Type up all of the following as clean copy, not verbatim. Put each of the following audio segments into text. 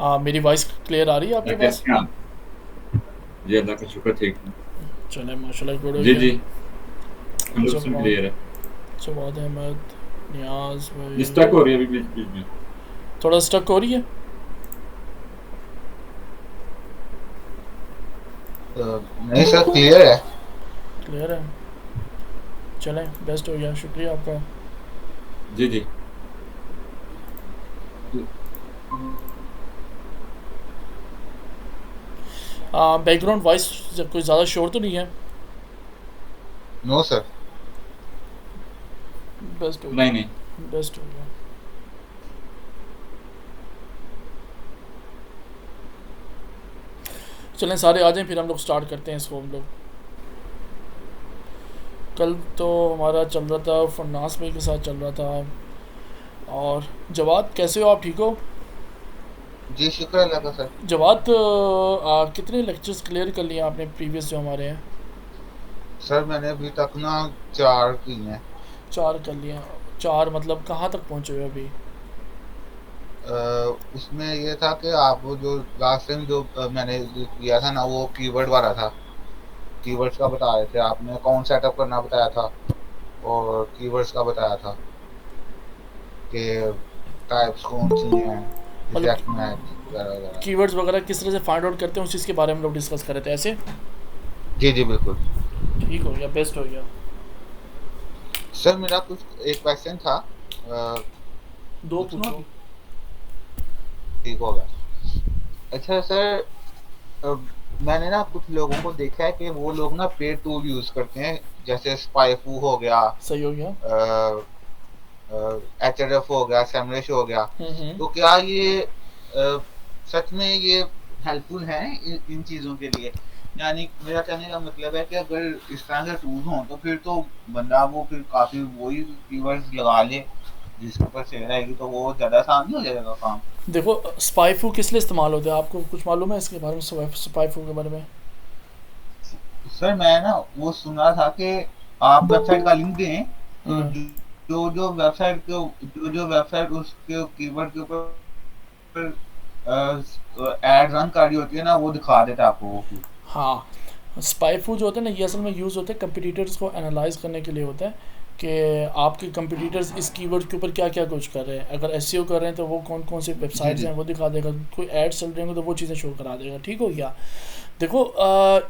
मेरी voice clear आ रही है आपके पास? कैसे हैं आप? जी अल्लाह का शुक्र, ठीक हूँ। चले माशाल्लाह, गुड हो जी गया। जी, अच्छा 100% क्लियर है। जवाद अहमद, नियाज भाई। स्टक हो रही है अभी बीच बीच में। थोड़ा स्टक हो रही है। नहीं सर, क्लियर है। क्लियर है। चलें, बेस्ट हो गया, शुक्रिया आपका। जी जी। बैकग्राउंड वॉइस कोई ज़्यादा शोर तो नहीं है? No sir. बेस्ट हो नहीं नहीं। गया, बेस्ट हो गया। चलें सारे आ जाएं, फिर हम लोग स्टार्ट करते हैं इसको। हम लोग कल तो हमारा चल रहा था, फन्नास भाई के साथ चल रहा था। और जवाद कैसे हो आप, ठीक हो? जी शुक्र अल्लाह का सर। जवाद, कितने लेक्चर्स क्लियर कर लिए आपने प्रीवियस जो हमारे हैं? सर मैंने अभी तक ना 4 की हैं। 4 कर लिए हैं। 4 मतलब कहाँ तक पहुँचे हुए अभी? उसमें ये था कि आप वो जो लास्ट टाइम जो मैंने किया था ना, वो कीवर्ड वाला था। कीवर्ड्स का बता रहे थे, आपने अकाउंट सेटअप करना बताया था और कीवर्ड्स का बताया था कि टाइप्स कौन सी हैं, मतलब एग्जैक्ट मैच वगैरह वगैरह। कीवर्ड्स वगैरह किस तरह से फाइंड आउट करते हैं, उस चीज़ के बारे में हम लोग डिस्कस कर रहे थे ऐसे। जी जी बिल्कुल। ठीक हो गया, बेस्ट हो गया। सर मेरा कुछ एक क्वेश्चन था, दो पूछूं पूछो। अभी? ठीक होगा। अच्छा सर, अ, मैंने ना कुछ लोगों को देखा है कि वो लोग ना पेड टूल यूज करते हैं, जैसे स्पाइफू हो गया, सही हो गया। एचआरएफ हो गया, सैमरश हो गया। हम्म। तो क्या ये सच में ये हेल्पफुल है इन चीज़ों के लिए? यानी मेरा कहने का मतलब है कि अगर इस तरह के टूल हों तो फिर तो बंदा वो फिर काफ़ी वही कीवर्ड्स लगा ले जिसके ऊपर सेल रहेगी, तो वो ज़्यादा आसान नहीं हो जाएगा काम? देखो, स्पाइफू किस लिए इस्तेमाल होता है, आपको कुछ मालूम है इसके बारे में, स्पाइफू के बारे में? सर मैं ना वो सुन रहा था कि आप वेबसाइट का लिंक दें, तो हाँ। जो वेबसाइट के जो वेबसाइट उसके कीवर्ड के ऊपर एड रन कर रही होती है ना, वो दिखा देता है आपको वो फिर। हाँ, स्पाइफू जो होता है ना, ये असल में यूज़ होते हैं कंपटीटर्स को एनालाइज करने के लिए होता है कि आपके कंपटीटर्स इस कीवर्ड के ऊपर क्या क्या कुछ कर रहे हैं। अगर एसईओ कर रहे हैं तो वो कौन कौन से जी वेबसाइट्स जी। हैं वो दिखा देगा, कोई एड्स चल रहे होंगे तो वो चीज़ें शो करा देगा। ठीक हो गया। देखो,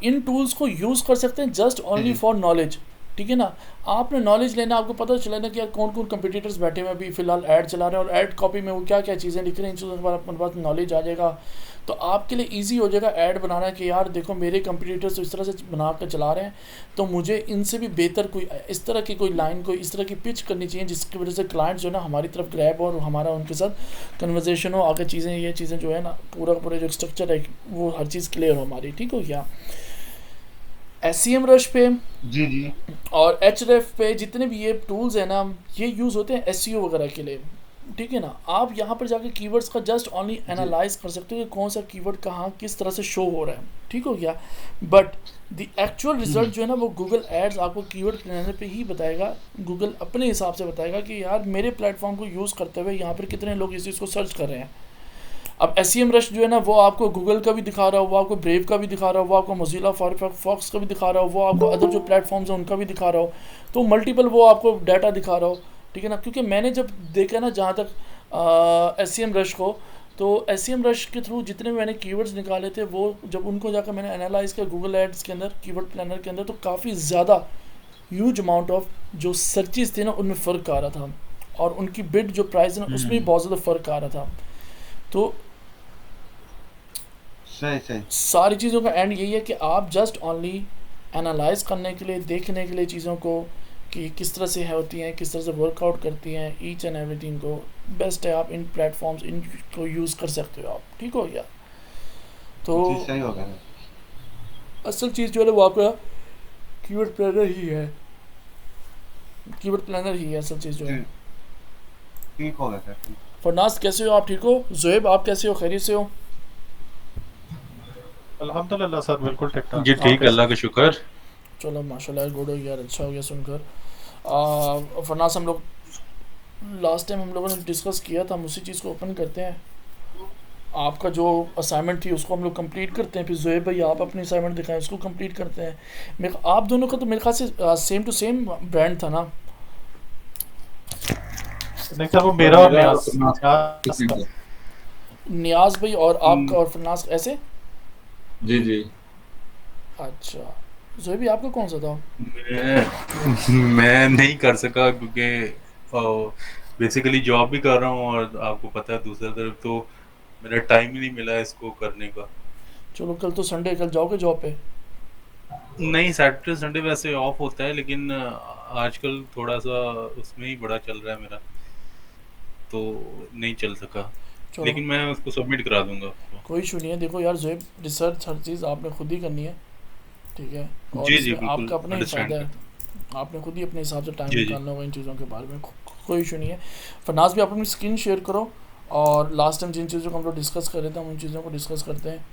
इन टूल्स को यूज़ कर सकते हैं just G only G. For knowledge. ठीक है ना। आपने नॉलेज लेना, आपको पता चला ना कि यार कौन कौन कंपटीटर्स बैठे हुए हैं अभी फ़िलहाल ऐड चला रहे हैं, और ऐड कॉपी में वो क्या क्या चीज़ें लिख रहे हैं, इन चीज़ों के बारे में अपने पास नॉलेज आ जाएगा। तो आपके लिए ईजी हो जाएगा ऐड बनाना कि यार देखो मेरे कंपटीटर्स तो इस तरह से बना कर चला रहे हैं, तो मुझे इनसे भी बेहतर कोई इस तरह की कोई लाइन, कोई इस तरह की पिच करनी चाहिए जिसकी वजह से क्लाइंट जो है ना हमारी तरफ ग्रैब हो और हमारा उनके साथ कन्वर्जेशन हो, आगे चीज़ें, ये चीज़ें जो है ना, पूरा पूरा जो स्ट्रक्चर है वो हर चीज़ क्लियर हो हमारी। ठीक हो गया। एस सी एम रश पे जी जी। और एच रेफ पे जितने भी ये टूल्स हैं ना, ये यूज़ होते हैं एस वगैरह के लिए। ठीक है ना। आप यहाँ पर जाके कीवर्ड्स का जस्ट ओनली जी एनालाइज कर सकते हो कि कौन सा कीवर्ड कहाँ किस तरह से शो हो रहा है। ठीक हो गया। बट द एक्चुअल रिजल्ट जो है ना, वो गूगल एड्स आपको कीवर्ड प्लानर पे ही बताएगा। गूगल अपने हिसाब से बताएगा कि यार मेरे प्लेटफॉर्म को यूज़ करते हुए यहाँ पर कितने लोग इस चीज़ को सर्च कर रहे हैं। अब एस रश जो है ना, वो आपको गूगल का भी दिखा रहा हो, वो आपको ब्रेव का भी दिखा रहा हो, वो आपको मोजिला फॉक्स का भी दिखा रहा हो, वो आपको अदर जो प्लेटफॉर्म्स हैं उनका भी दिखा रहा हो। तो मल्टीपल वो आपको डाटा दिखा रहा हो। ठीक है ना। क्योंकि मैंने जब देखा ना, जहाँ तक एस रश को, तो एस रश के थ्रू जितने भी मैंने कीवर्ड्स निकाले थे, वो जब उनको जाकर मैंने एनालाइज किया गूगल एड्स के अंदर, कीवर्ड प्लानर के अंदर, तो काफ़ी ज़्यादा ह्यूज अमाउंट ऑफ जो सर्चेज थे ना, उनमें फ़र्क आ रहा था। और उनकी बिड जो प्राइस है ना, उसमें भी हम्म। बहुत ज़्यादा फ़र्क आ रहा था। तो सही सही। सारी चीज़ों का एंड यही है कि आप जस्ट ओनली एनालाइज करने के लिए, देखने के लिए चीज़ों को कि किस तरह से है होती हैं, किस तरह से वर्कआउट करती हैं, ईच एंड एवरीथिंग को बेस्ट है। आप इन प्लेटफॉर्म्स इनको यूज़ कर सकते हो आप। ठीक हो गया। तो जी सही हो गया सर। असल चीज़ जो है ना, वो आपका कीवर्ड प्लानर ही है। कीवर्ड प्लानर ही है असल चीज़ जो है। जी ठीक हो गया सर, ठीक। फरनाज कैसे हो आप, ठीक हो? जुएब आप कैसे हो, खैरियत से हो? अल्हम्दुलिल्लाह सर, बिल्कुल ठीक जी ठाक। आप ठीक, कैसे अल्लाह हैं? का शुक्र। चलो माशाल्लाह, गुड हो गया, अच्छा हो गया सुनकर। फरनाज, हम लोग लास्ट टाइम हम लोगों ने डिस्कस किया था, हम उसी चीज़ को ओपन करते हैं। आपका जो असाइनमेंट थी उसको हम लोग कंप्लीट करते हैं, फिर जोएब भाई आप अपनी असाइनमेंट दिखाएं उसको कंप्लीट करते हैं। मेरे आप दोनों का तो मेरे ख्याल से सेम टू सेम ब्रांड था ना। नहीं सर, वो मेरा और मेरा न्याज अपना न्याज कितने का। का? नियाज भाई और आपका हम्म, और फरनाज ऐसे। जी जी। अच्छा, जोएब भाई आपका कौन सा था? मैं नहीं कर सका क्योंकि बेसिकली जॉब भी कर रहा हूँ और आपको पता है दूसरी तरफ तो मेरा टाइम ही नहीं मिला इसको करने का। चलो कल तो संडे, कल जाओगे जॉब पे? नहीं, सैटरडे संडे वैसे ऑफ होता है लेकिन आजकल थोड़ा सा उसमें ही बड़ा चल रहा है मेरा, तो नहीं चल सका। चलो लेकिन मैं उसको सबमिट करा दूंगा आपको। कोई इशू नहीं है। देखो यार जोएब, रिसर्च हर चीज़ आपने खुद ही करनी है, ठीक है, और जी जी इसमें बिल्कुल आपका अपना ही अंडरस्टैंड फ़ायदा है। करता आपने खुद ही अपने हिसाब से टाइम हूँ। जी जी निकालना होगा इन चीज़ों के बारे में, कोई इशू नहीं है। फरनाज भी आप अपनी स्क्रीन शेयर करो, और लास्ट टाइम जिन चीज़ों को हम लोग डिस्कस कर रहे थे हम उन चीज़ों को डिस्कस करते हैं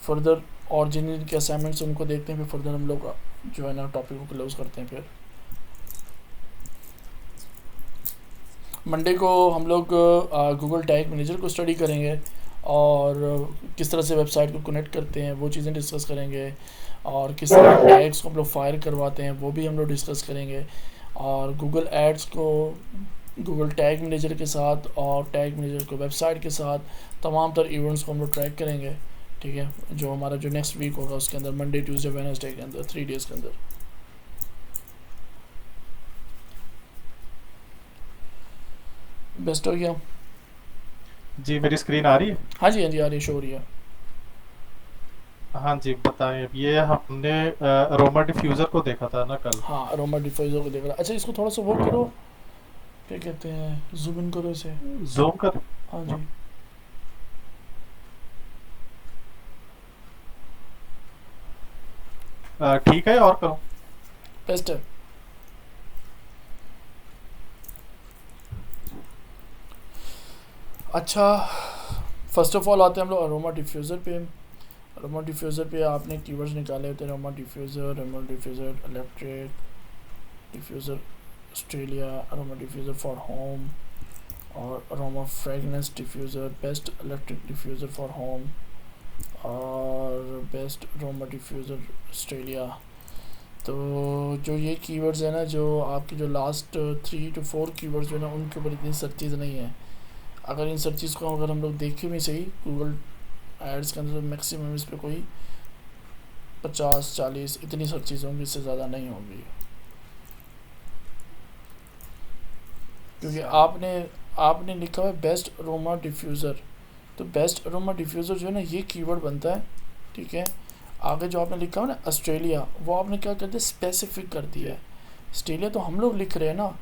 फर्दर, और जिन जिनके असाइनमेंट्स उनको देखते हैं, फिर फर्दर हम लोग जो है ना टॉपिक को क्लोज करते हैं। फिर मंडे को हम लोग गूगल टैग मैनेजर को स्टडी करेंगे, और किस तरह से वेबसाइट को कनेक्ट करते हैं वो चीज़ें डिस्कस करेंगे, और किस तरह टैग्स को हम लोग फायर करवाते हैं वो भी हम लोग डिस्कस करेंगे, और गूगल एड्स को गूगल टैग मैनेजर के साथ और टैग मैनेजर को वेबसाइट के साथ तमाम तर इवेंट्स को हम लोग ट्रैक करेंगे, ठीक है, जो हमारा जो नेक्स्ट वीक होगा उसके अंदर, मंडे ट्यूसडे वेडनेसडे के अंदर, 3 डेज़ के अंदर। बेस्ट हो गया। जी मेरी स्क्रीन आ रही है? हाँ जी हाँ जी, आ रही, शो हो रही है। हाँ जी बताएं। अब ये हमने रोमा डिफ्यूज़र को देखा था ना कल। हाँ, अरोमा डिफ्यूज़र को देख रहा। अच्छा, इसको थोड़ा सा वो करो, क्या कहते हैं, जूम इन करो इसे। जूम कर। हाँ जी, ठीक है, और करूँ? बेस्ट है। अच्छा, फर्स्ट ऑफ ऑल आते हैं हम लोग अरोमा डिफ्यूज़र पे। अरोमा डिफ्यूज़र पे आपने कीवर्ड्स निकाले होते हैं, aroma diffuser electric diffuser Australia, aroma diffuser for home, और aroma fragrance diffuser, best electric diffuser for home, और बेस्ट अरोमा डिफ्यूज़र ऑस्ट्रेलिया। तो जो ये कीवर्ड्स है ना, जो आपकी जो लास्ट 3 to 4 कीवर्ड्स जो है ना, उनके ऊपर इतनी सर्चेज नहीं है। अगर इन सर्चेज को अगर हम लोग देखें भी सही गूगल एड्स के अंदर, तो मैक्सिमम इस पर कोई 50-40 इतनी सर्चेज होंगी, इससे ज़्यादा नहीं होंगी, क्योंकि आपने आपने लिखा हुआ है बेस्ट अरोमा डिफ्यूज़र। तो बेस्ट अरोमा डिफ्यूज़र जो है ना, ये कीवर्ड बनता है, ठीक है। आगे जो आपने लिखा हुआ ना ऑस्ट्रेलिया, वो आपने क्या कर दिया, स्पेसिफिक कर दिया है। ऑस्ट्रेलिया तो हम लोग लिख रहे हैं ना,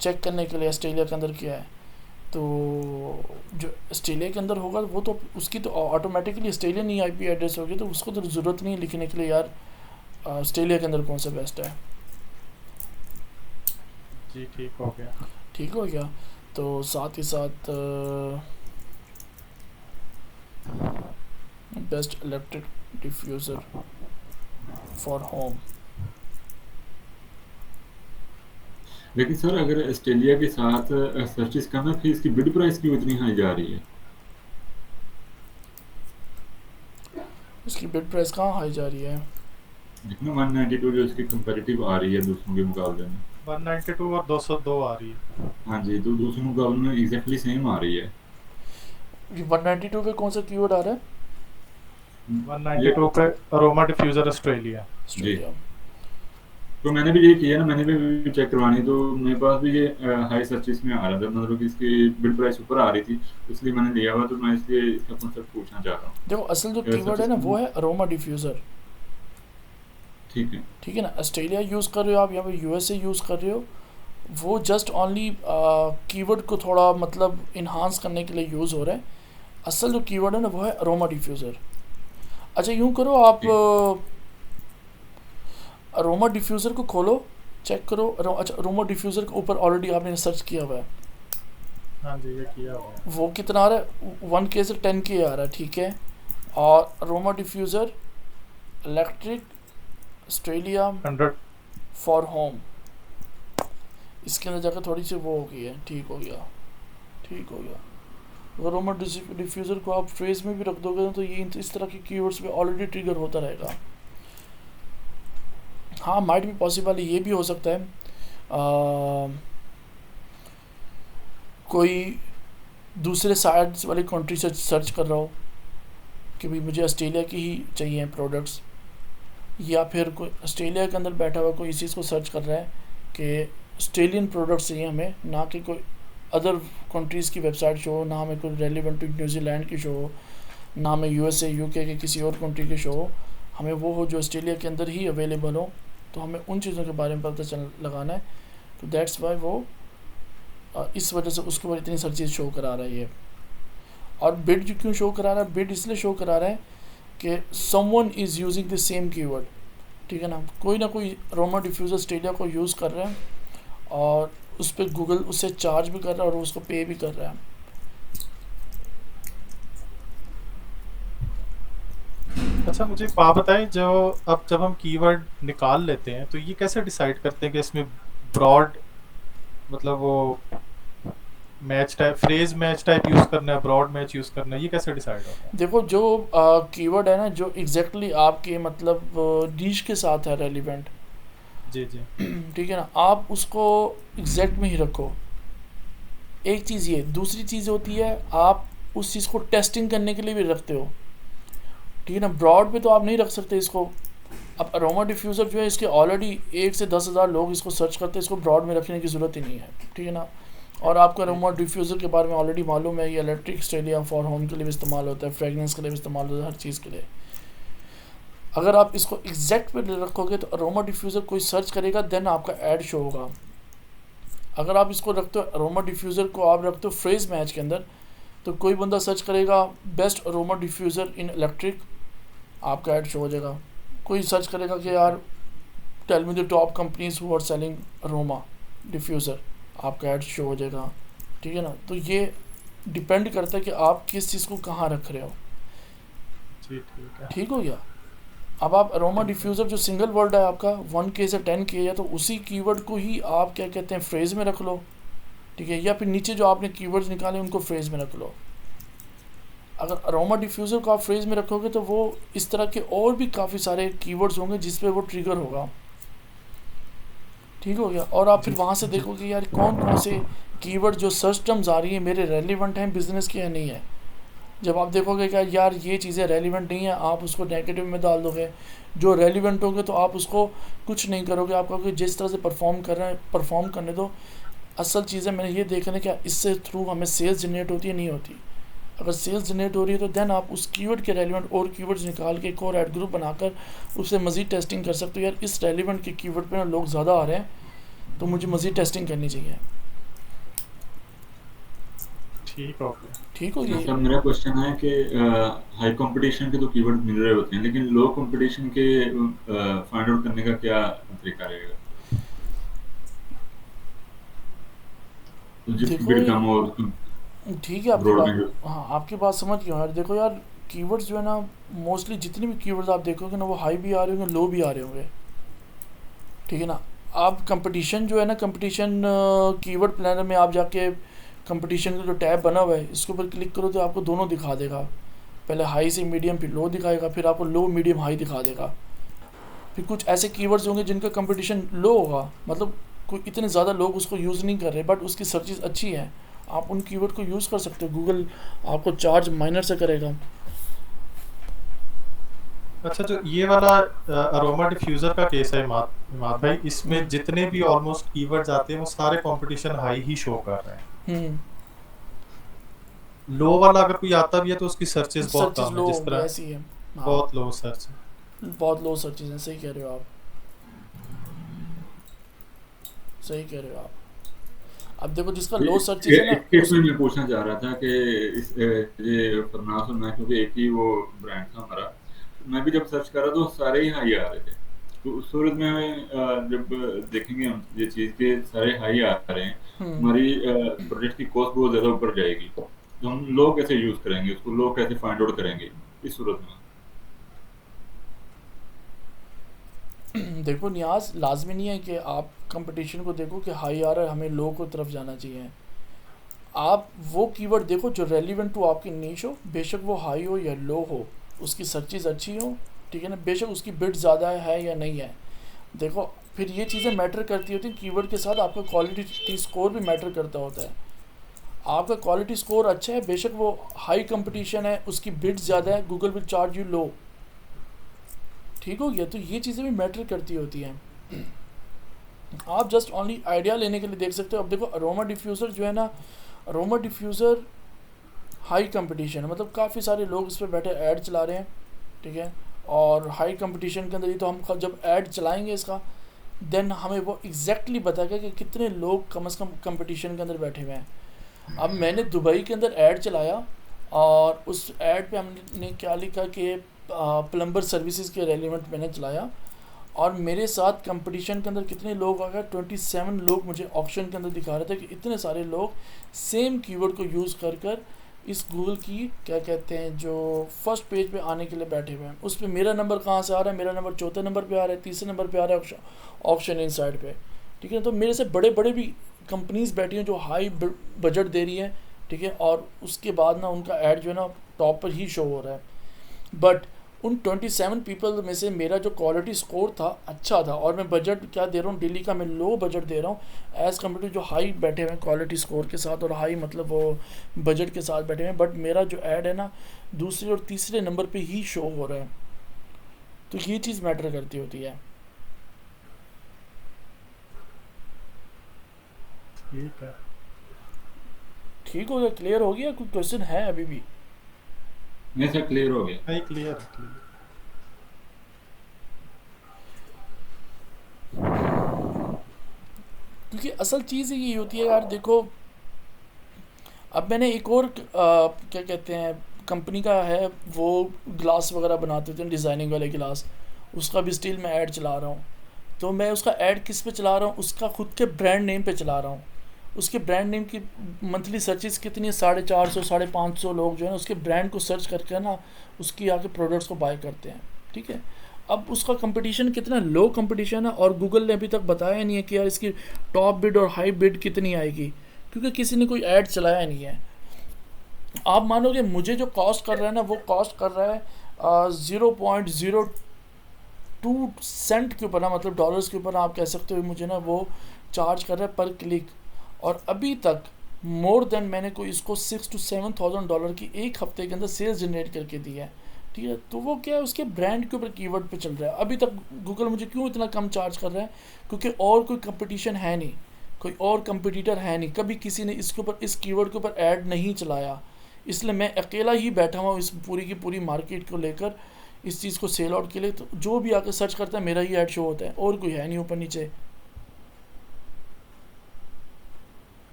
चेक करने के लिए ऑस्ट्रेलिया के अंदर क्या है, तो जो ऑस्ट्रेलिया के अंदर होगा वो तो उसकी तो ऑटोमेटिकली ऑस्ट्रेलियन ही आईपी एड्रेस होगी, तो उसको तो ज़रूरत नहीं है लिखने के लिए यार ऑस्ट्रेलिया के अंदर कौन सा बेस्ट है। जी ठीक हो गया। ठीक हो गया। तो साथ ही साथ best electric diffuser for home. लेकिन सर अगर ऑस्ट्रेलिया के साथ सर्चेस करना, फिर इसकी बिड प्राइस क्यों इतनी हाई जा रही है? इसकी बिड प्राइस कहाँ हाई जा रही है? जितना 192 जो इसकी कंपैरेटिव आ रही है दूसरों के मुकाबले में। 192 और 202 आ रही है। हाँ जी, तो दूसरों के मुकाबले में एग्जैक्टली सेम आ रही है। ये 192 पे कौन सा कीवर्ड आ रहा है? 192 पे अरोमा डिफ्यूज़र ऑस्ट्रेलिया। ऑस्ट्रेलिया। तो मैंने भी ये किया ना, मैंने भी चेक करवानी, तो मेरे पास भी ये हाई सर्चेस में आ रहा था, मतलब कि इसकी बिड प्राइस ऊपर आ रही थी, इसलिए मैंने लिया हुआ। तो मैं इसलिए इसका कॉन्सेप्ट पूछना चाह रहा हूँ। देखो असल जो ये कीवर्ड है ना सर्चेस वो है अरोमा डिफ्यूज़र, ठीक है। ठीक है ना। ऑस्ट्रेलिया यूज़ कर रहे हो आप, यहाँ पे यूएसए यूज़ कर रहे हो, वो जस्ट ओनली कीवर्ड को थोड़ा मतलब इन्हांस करने के लिए यूज़ हो रहा है। असल जो कीवर्ड है ना वो है अरोमा डिफ्यूज़र। अच्छा यूँ करो आप, अरोमा डिफ्यूज़र को खोलो, चेक करो। अच्छा, अरोमा डिफ्यूज़र के ऊपर ऑलरेडी आपने सर्च किया हुआ है, हाँ जी ये किया हुआ है। वो कितना आ रहा है, 1K से 10K आ रहा है, ठीक है। और aroma diffuser electric Australia 100। For home, इसके अंदर जाकर थोड़ी सी वो हो गई है, ठीक हो गया, ठीक हो गया। अगर रोमा डिफ्यूज़र को आप फ्रेज में भी रख दोगे तो ये इस तरह के कीवर्ड्स पे ऑलरेडी ट्रिगर होता रहेगा। हाँ, माइट भी पॉसिबल ये भी हो सकता है कोई दूसरे साइड्स वाली कंट्री से सर्च कर रहा हो कि भाई मुझे ऑस्ट्रेलिया की ही चाहिए प्रोडक्ट्स, या फिर कोई ऑस्ट्रेलिया के अंदर बैठा हुआ कोई इस चीज़ को सर्च कर रहा है कि ऑस्ट्रेलियन प्रोडक्ट्स चाहिए हमें, ना कि कोई अदर कंट्रीज़ की वेबसाइट शो हो, ना हमें कोई रेलिवेंट न्यूजीलैंड की शो हो, ना हमें यूएसए यूके के किसी और कंट्री की शो हो, हमें वो हो जो ऑस्ट्रेलिया के अंदर ही अवेलेबल हो। तो हमें उन चीज़ों के बारे में पता चल लगाना है। तो दैट्स वाई वो इस वजह से उसके ऊपर इतनी सारी चीज़ शो करा रही है। और बिड जो क्यों शो करा रहा है, बिड इसलिए शो करा रहा है कि someone is using the same keyword, ठीक है ना, कोई ना कोई रोमा डिफ्यूज़र ऑस्ट्रेलिया को यूज़ कर रहा है और उस पर गूगल उससे चार्ज भी कर रहा है और उसको पे भी कर रहा है। अच्छा, मुझे एक बात बताएं, जो अब जब हम कीवर्ड निकाल लेते हैं तो ये कैसे डिसाइड करते हैं कि इसमें ब्रॉड मतलब वो match type, phrase match type use करना है, ब्रॉड मैच यूज करना है, ये कैसे डिसाइड होता है? देखो जो कीवर्ड है ना, जो एग्जैक्टली आपके मतलब नीश के साथ है रेलिवेंट, जी जी ठीक है ना, आप उसको एग्जैक्ट में ही रखो। एक चीज़ ये, दूसरी चीज़ होती है आप उस चीज़ को टेस्टिंग करने के लिए भी रखते हो, ठीक है ना। ब्रॉड पे तो आप नहीं रख सकते इसको। अब अरोमा डिफ्यूज़र जो है इसके ऑलरेडी 1 से 10,000 लोग इसको सर्च करते हैं, इसको ब्रॉड में रखने की ज़रूरत ही नहीं है, ठीक है ना। और आपको अरोमा डिफ्यूज़र के बारे में ऑलरेडी मालूम है, ये इलेक्ट्रिक ऑस्ट्रेलिया फॉर होम के लिए भी इस्तेमाल होता है, फ्रेगनेंस के लिए भी इस्तेमाल होता है, हर चीज़ के लिए। अगर आप इसको एग्जैक्ट पे रखोगे तो अरोमा डिफ्यूज़र कोई सर्च करेगा, देन आपका ऐड शो होगा। अगर आप इसको रखते हो, अरोमा डिफ्यूज़र को आप रखते हो फ्रेज मैच के अंदर, तो कोई बंदा सर्च करेगा best aroma diffuser in electric, आपका ऐड शो हो जाएगा। कोई सर्च करेगा कि यार tell me the top companies who are selling aroma diffuser, आपका ऐड शो हो जाएगा, ठीक है ना। तो ये डिपेंड करता है कि आप किस चीज़ को कहाँ रख रहे हो। जी ठीक है। ठीक हो गया। अब आप अरोमा डिफ्यूज़र जो सिंगल वर्ड है आपका 1K से 10K है, तो उसी कीवर्ड को ही आप क्या कहते हैं फ्रेज में रख लो, ठीक है, या फिर नीचे जो आपने कीवर्ड्स निकाले उनको फ्रेज में रख लो। अगर अरोमा डिफ्यूज़र को आप फ्रेज में रखोगे तो वो इस तरह के और भी काफ़ी सारे कीवर्ड्स होंगे जिस पे वो ट्रिगर होगा, ठीक हो गया। और आप फिर वहाँ से देखोगे यार कौन कौन से कीवर्ड जो सर्च टर्म्स आ रही है मेरे रेलिवेंट हैं बिजनेस के या नहीं है। जब आप देखोगे कि यार ये चीज़ें रेलिवेंट नहीं है, आप उसको नेगेटिव में डाल दोगे। जो रेलिवेंट होंगे तो आप उसको कुछ नहीं करोगे, आप कहोगे जिस तरह से परफॉर्म कर रहे हैं परफॉर्म करने दो। असल चीज़ है मैंने ये देखना है कि इससे थ्रू हमें सेल्स जनरेट होती है नहीं होती। अगर सेल्स जनरेट हो रही है तो देन आप उस कीवर्ड के रेलिवेंट और कीवर्ड्स निकाल के एक और ऐड ग्रुप बनाकर उससे मज़ीद टेस्टिंग कर सकते हो। यार इस रेलिवेंट के कीवर्ड पे ना लोग ज़्यादा आ रहे हैं तो मुझे मज़ीद टेस्टिंग करनी चाहिए। ठीक हो गया। ठीक हो गया। अच्छा, मेरा क्वेश्चन है कि हाई कंपटीशन के तो कीवर्ड मिल रहे होते हैं, लेकिन लो कंपटीशन के फाइंड आउट करने का क्या तरीका रहेगा? तो जिसकी देखो बिड कम और ठीक है आपकी ब्रॉड बात, में हाँ आपकी बात समझ गया यार। देखो यार कीवर्ड्स जो है ना, मोस्टली जितने भी कीवर्ड्स आप देखोगे ना वो हाई भी आ रहे होंगे लो भी आ रहे होंगे, ठीक है ना। आप कंपटीशन जो है ना, कंपटीशन कीवर्ड प्लानर में आप जाके कंपटीशन का जो टैब बना हुआ है इसके ऊपर क्लिक करो तो आपको दोनों दिखा देगा। पहले हाई से मीडियम फिर लो दिखाएगा, फिर आपको लो मीडियम हाई दिखा देगा। फिर कुछ ऐसे कीवर्ड्स होंगे जिनका कंपटीशन लो होगा, मतलब कोई इतने ज़्यादा लोग उसको यूज़ नहीं कर रहे बट उसकी सर्चेस अच्छी हैं, आप उन कीवर्ड को यूज़ कर सकते हो। गूगल आपको चार्ज माइनर से करेगा। अच्छा, जो ये वाला अरोमा डिफ्यूजर का केस है इमाद भाई, इसमें जितने भी ऑलमोस्ट कीवर्ड्स आते हैं वो सारे कंपटीशन हाई ही शो कर रहे हैं। लो वाला अगर कोई आता भी है तो उसकी सर्चेस बहुत कम है, जिस तरह ऐसी है, बहुत लो सर्च है, बहुत लो सर्चेस हैं। सही कह रहे हो आप, सही कह रहे हो आप। अब देखो जिसका लो सर्चेस है ना, एक केस में मैं पूछना चाह रहा था कि ये फरनास और मैं, क्योंकि एक ही वो ब्रांड था हमारा, मैं भी जब सर्च करा तो सारे ही हाई आ रहे थे। तो उस सूरत में जब देखेंगे हम ये चीज़ के सारे हाई आ रहे हैं, हमारी प्रोजेक्ट की कॉस्ट बहुत ज़्यादा ऊपर जाएगी, तो हम लोग कैसे यूज़ करेंगे उसको, लोग कैसे फाइंड आउट करेंगे इस सूरत में? देखो नियाज, लाजमी नहीं है कि आप कंपटीशन को देखो कि हाई आ रहा है हमें लो को तरफ जाना चाहिए। आप वो कीवर्ड देखो जो रेलिवेंट टू आपकी नीश हो, बेशक वो हाई हो या लो हो, उसकी सर्चेज अच्छी हो, ठीक है ना, बेशक उसकी बिड ज़्यादा है या नहीं है। देखो फिर ये चीज़ें मैटर करती होती हैं, कीवर्ड के साथ आपका क्वालिटी स्कोर भी मैटर करता होता है। आपका क्वालिटी स्कोर अच्छा है, बेशक वो हाई कंपटीशन है, उसकी बिड ज़्यादा है, गूगल विल चार्ज यू लो। ठीक हो गया? तो ये चीज़ें भी मैटर करती होती हैं। आप जस्ट ओनली आइडिया लेने के लिए देख सकते हो। अब देखो अरोमा डिफ्यूज़र जो है ना, अरोमा डिफ्यूज़र हाई कंपटीशन है, मतलब काफ़ी सारे लोग इस पर बैठे ऐड चला रहे हैं, ठीक है। और हाई कंपटीशन के अंदर ये तो हम जब ऐड चलाएंगे इसका, देन हमें वो एग्जैक्टली बताएगा कि कितने लोग कम से कम कंपटीशन के अंदर बैठे हुए हैं। अब मैंने दुबई के अंदर ऐड चलाया और उस ऐड पे हमने क्या लिखा कि प्लम्बर सर्विसेज के रेलिवेंट मैंने चलाया, और मेरे साथ कंपटीशन के अंदर कितने लोग आ गए, 27 लोग मुझे ऑप्शन के अंदर दिखा रहे थे कि इतने सारे लोग सेम कीवर्ड को यूज़ कर कर इस गूगल की क्या कहते हैं जो फर्स्ट पेज पे आने के लिए बैठे हुए हैं। उस पर मेरा नंबर कहाँ से आ रहा है, मेरा नंबर चौथे नंबर पे आ रहा है, तीसरे नंबर पे आ रहा है ऑप्शन इनसाइड पे, ठीक है। तो मेरे से बड़े बड़े भी कंपनीज बैठी हैं जो हाई बजट दे रही हैं, ठीक है, और उसके बाद ना उनका ऐड जो है ना टॉप पर ही शो हो रहा है। बट उन 27 पीपल में से मेरा जो क्वालिटी स्कोर था अच्छा था, और मैं बजट क्या दे रहा हूँ दिल्ली का, मैं लो बजट दे रहा हूँ एज़ कम्पेयर टू जो हाई बैठे हुए हैं क्वालिटी स्कोर के साथ, और हाई मतलब वो बजट के साथ बैठे हुए हैं, बट मेरा जो ऐड है ना दूसरे और तीसरे नंबर पे ही शो हो रहा है। तो ये चीज़ मैटर करती होती है। ठीक है। ठीक हो गया? क्लियर हो गया? कोई क्वेश्चन है अभी भी? नहीं सर, क्लियर हो गया। नहीं, क्लियर क्लियर। क्योंकि असल चीज़ यही होती है यार, देखो अब मैंने एक और क्या कहते हैं कंपनी का है, वो ग्लास वगैरह बनाते थे, डिज़ाइनिंग वाले गिलास, उसका भी स्टिल मैं ऐड चला रहा हूँ। तो मैं उसका ऐड किस पे चला रहा हूँ, उसका खुद के ब्रांड नेम पे चला रहा हूँ। उसके ब्रांड नेम की मंथली सर्चेस कितनी है, 450 550 लोग जो है ना उसके ब्रांड को सर्च करके ना उसकी आके प्रोडक्ट्स को बाय करते हैं, ठीक है। अब उसका कंपटीशन कितना लो कंपटीशन है, और गूगल ने अभी तक बताया नहीं है कि यार इसकी टॉप बिड और हाई बिड कितनी आएगी, क्योंकि किसी ने कोई ऐड चलाया नहीं है। आप मानोगे मुझे जो कॉस्ट कर रहा है ना, वो कॉस्ट कर रहा है 0.02 सेंट के ऊपर ना, मतलब डॉलर्स के ऊपर आप कह सकते हो, मुझे ना वो चार्ज कर रहा है पर क्लिक। और अभी तक मोर देन मैंने कोई इसको $6,000 to $7,000 की एक हफ्ते के अंदर सेल्स जनरेट करके दी है, ठीक है। तो वो क्या है, उसके ब्रांड के ऊपर कीवर्ड पे चल रहा है। अभी तक गूगल मुझे क्यों इतना कम चार्ज कर रहा है, क्योंकि और कोई कंपटीशन है नहीं, कोई और कंपटीटर है नहीं, कभी किसी ने इसके ऊपर इस कीवर्ड के ऊपर ऐड नहीं चलाया, इसलिए मैं अकेला ही बैठा हुआ इस पूरी की पूरी मार्केट को लेकर इस चीज़ को सेल आउट के लिए। तो जो भी आकर सर्च करता है मेरा ही ऐड शो होता है, और कोई है नहीं ऊपर नीचे।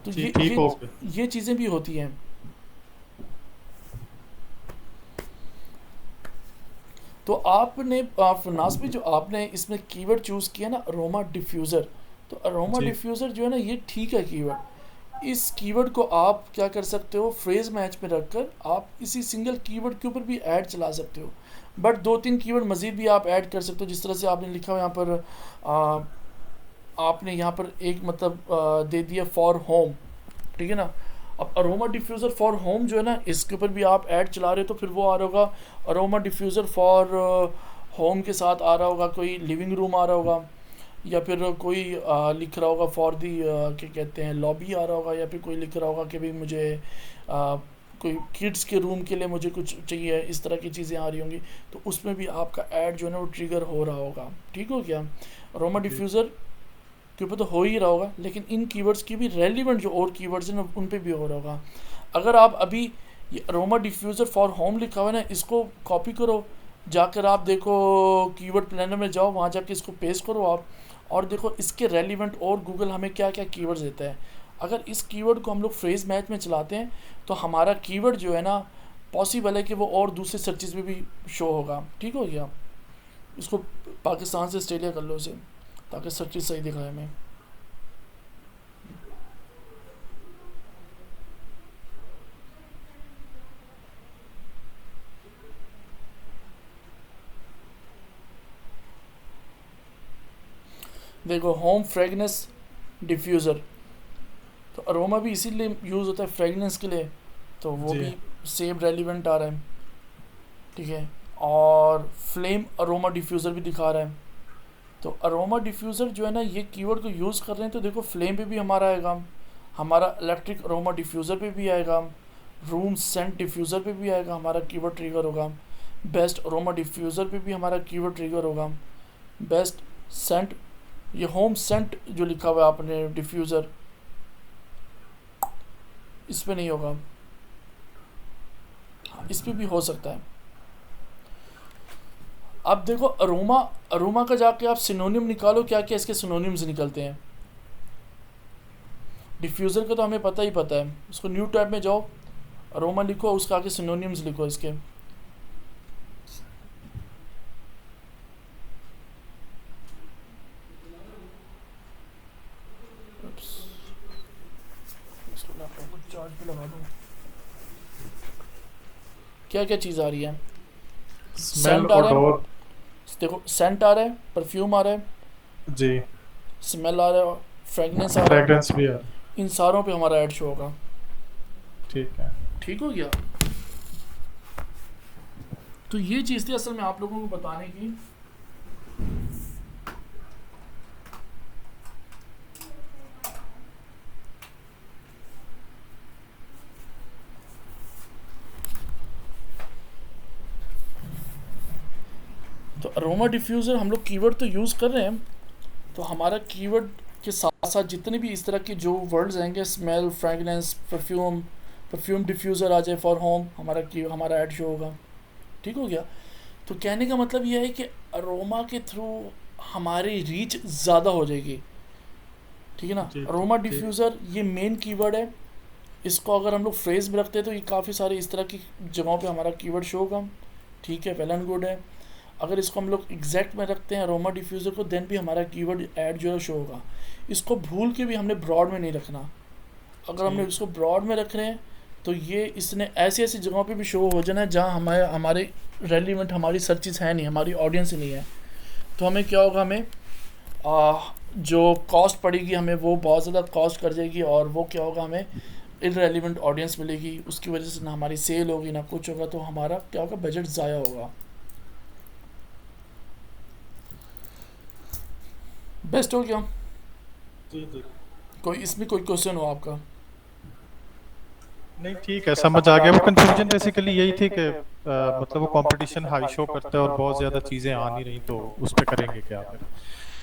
तो ठीक हो गया। ये चीज़ें भी होती हैं। तो आपने फरनास भी जो आपने इसमें कीवर्ड चूज़ किया ना अरोमा डिफ्यूज़र, तो अरोमा जी। डिफ्यूज़र जो है ना ये ठीक है कीवर्ड। इस कीवर्ड को आप क्या कर सकते हो, फ्रेज मैच में रखकर आप इसी सिंगल कीवर्ड के ऊपर भी ऐड चला सकते हो। बट 2-3 कीवर्ड मज़ीद भी आप ऐड कर सकते हो, जिस तरह से आपने लिखा हो यहाँ पर आपने यहाँ पर एक मतलब दे दिया फॉर होम, ठीक है ना। अब अरोमा डिफ्यूज़र फॉर होम जो है ना इसके ऊपर भी आप ऐड चला रहे हो, तो फिर वो आ रहा होगा अरोमा डिफ्यूज़र फॉर होम के साथ आ रहा होगा कोई लिविंग रूम आ रहा होगा, या फिर कोई लिख रहा होगा फॉर दी क्या कहते हैं लॉबी आ रहा होगा, या फिर कोई लिख रहा होगा कि भाई मुझे कोई किड्स के रूम के लिए मुझे कुछ चाहिए, इस तरह की चीज़ें आ रही होंगी। तो उसमें भी आपका ऐड जो है ना वो ट्रिगर हो रहा होगा। ठीक हो गया? अरोमा डिफ्यूज़र के ऊपर तो हो ही रहा होगा, लेकिन इन कीवर्ड्स की भी रेलिवेंट जो और कीवर्ड्स हैं ना उन पे भी हो रहा होगा। अगर आप अभी ये अरोमा डिफ्यूज़र फॉर होम लिखा हुआ है ना, इसको कॉपी करो, जाकर आप देखो कीवर्ड प्लानर में जाओ, वहाँ जाके इसको पेस्ट करो आप, और देखो इसके रेलिवेंट और गूगल हमें क्या क्या कीवर्ड्स देता है। अगर इस कीवर्ड को हम लोग फ्रेज मैच में चलाते हैं तो हमारा कीवर्ड जो है ना पॉसिबल है कि वो और दूसरे सर्चेज में भी शो होगा। ठीक हो गया? इसको पाकिस्तान से ऑस्ट्रेलिया कर लो इसे, ताकि सर्चेज सही दिखाए हमें। देखो होम फ्रेगनेंस डिफ्यूज़र, तो अरोमा भी इसीलिए यूज़ होता है फ्रेगनेंस के लिए, तो वो जी भी सेम रेलिवेंट आ रहा है, ठीक है। और फ्लेम अरोमा डिफ्यूज़र भी दिखा रहा है। तो अरोमा डिफ्यूज़र जो है ना, ये कीवर्ड को यूज़ कर रहे हैं, तो देखो फ्लेम पे भी हमारा आएगा, हमारा इलेक्ट्रिक अरोमा डिफ्यूज़र पे भी आएगा, रूम सेंट डिफ्यूज़र पे भी आएगा, हमारा कीवर्ड ट्रिगर होगा। बेस्ट अरोमा डिफ्यूज़र पे भी हमारा कीवर्ड ट्रिगर होगा। बेस्ट सेंट, ये होम सेंट जो लिखा हुआ है आपने डिफ्यूज़र, इस पे नहीं होगा, इस पे भी हो सकता है। अब देखो अरोमा, अरोमा का जाके आप सिनोनिम निकालो, क्या क्या इसके सिनोनिम्स निकलते हैं। डिफ्यूज़र का तो हमें पता ही पता है, उसको न्यू टैब में जाओ, अरोमा लिखो, उसका आगे सिनोनिम्स लिखो इसके। Oops, इसको लैपटॉप को चार्ज पे लगा दूँ। क्या क्या चीज़ आ रही है? स्मेल सेंट आ रहा है, ओडोर देखो सेंट आ रहा है, परफ्यूम आ रहा है, जी, स्मेल आ रहा है, फ्रेगनेंस आ रहा है, फ्रेग्रेंस भी है, इन सारों पे हमारा ऐड शो होगा। ठीक है। ठीक हो गया? तो ये चीज़ थी असल में आप लोगों को बताने की। तो अरोमा डिफ्यूज़र हम लोग कीवर्ड तो यूज़ कर रहे हैं, तो हमारा कीवर्ड के साथ साथ जितने भी इस तरह के जो वर्ड्स आएंगे, smell, fragrance, perfume, perfume diffuser आ जाए फॉर होम, हमारा ऐड शो होगा। ठीक हो गया? तो कहने का मतलब यह है कि अरोमा के थ्रू हमारी रीच ज़्यादा हो जाएगी, ठीक है ना। जी अरोमा जी डिफ्यूज़र ये मेन कीवर्ड है, इसको अगर हम लोग फ्रेज में रखते हैं तो ये काफ़ी सारे इस तरह की जगहों पे हमारा कीवर्ड शो होगा, ठीक है, वेल एंड गुड है। अगर इसको हम लोग एग्जैक्ट में रखते हैं अरोमा डिफ्यूज़र को, देन भी हमारा कीवर्ड ऐड जो है शो होगा। इसको भूल के भी हमने ब्रॉड में नहीं रखना। अगर हमने जी इसको ब्रॉड में रख रहे हैं तो ये इसने ऐसी ऐसी जगहों पे भी शो हो जाना है जहाँ हमारे हमारे रेलिवेंट हमारी सर्चेस है नहीं, हमारी ऑडियंस ही नहीं है। तो हमें क्या होगा, हमें जो कॉस्ट पड़ेगी हमें वो बहुत ज़्यादा कॉस्ट कर जाएगी, और वो क्या होगा, हमें इररेलिवेंट ऑडियंस मिलेगी, उसकी वजह से ना हमारी सेल होगी ना कुछ होगा, तो हमारा क्या होगा, बजट ज़ाया होगा। बेस्ट हो गया? जी जी कोई इसमें कोई क्वेश्चन हो आपका? नहीं ठीक है, समझ आ गया। वो कंफ्यूजन बेसिकली यही थी कि मतलब वो कंपटीशन हाई शो करता है और बहुत ज्यादा चीजें आ नहीं रही, तो उस पे करेंगे क्या फिर।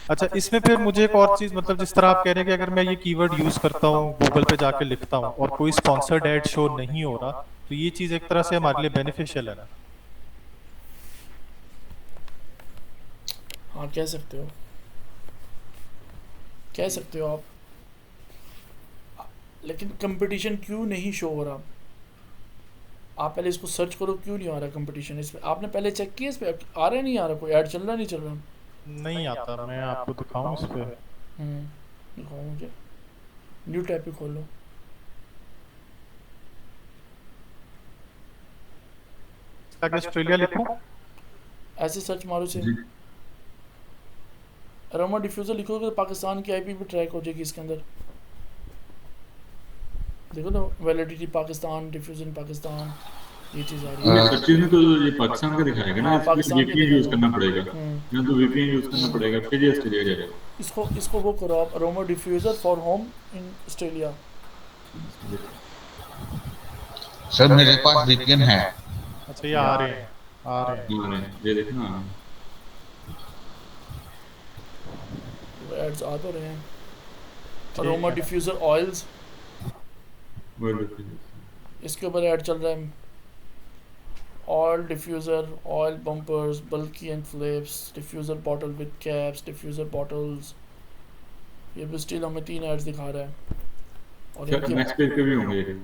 अच्छा, इसमें फिर मुझे एक और चीज, मतलब जिस तरह आप कह रहे हैं कि अगर मैं ये कीवर्ड यूज करता हूँ, गूगल पे जाके लिखता हूँ और कोई स्पॉन्सर्ड एड शो नहीं हो रहा, तो ये चीज एक तरह से हमारे लिए बेनिफिशियल है ना। हाँ, कह सकते हो, कह सकते हो आप। लेकिन कंपटीशन क्यों नहीं शो हो रहा? आप पहले इसको सर्च करो, क्यों नहीं आ रहा कंपटीशन इस पे? आपने पहले चेक किया इस पे आ रहा है, नहीं आ रहा, कोई ऐड चल रहा नहीं चल रहा? नहीं आता, मैं आपको दिखाऊं इस पे। दिखाओ मुझे, न्यू टैब पे खोल लो। आगे ऑस्ट्रेलिया लिखूं? ऐसे सर्च मारो से जी अरोमा डिफ्यूज़र लिखोगे तो पाकिस्तान की आईपी भी ट्रैक हो जाएगी इसके अंदर। देखो ना, वैलिडिटी पाकिस्तान, डिफ्यूजन पाकिस्तान, ये चीज़ आ रही है। ये सर्चेज में तो ये पाकिस्तान का दिखाएगा ना, हाँ, इसलिए पाकिस्तान के वीपीएन यूज दिखाएगा। करना पड़ेगा, या तो वीपीएन यूज करना हम्म। पड़ेगा, फिर ये ऑस्ट्रेलिया जाएगा। इसको इसको वो करो आप, aroma diffuser for home in Australia. Sir मेरे पास वीपीएन है। अच्छा, ये आ रहे हैं, आ रहे हैं। हाँ ये देखना, एड्स आ तो रहे हैं। ठीक अरोमा है। डिफ्यूज़र ऑयल्स, वो देखिए। इसके ऊपर ऐड चल रहा है। Oil diffuser, oil bumpers, bulky and flips, diffuser bottle with caps, diffuser bottles. ये भी स्टिल हमें 3 एड्स दिखा रहा है। और क्या इनके नेक्स्ट पेज पे भी होंगे ये?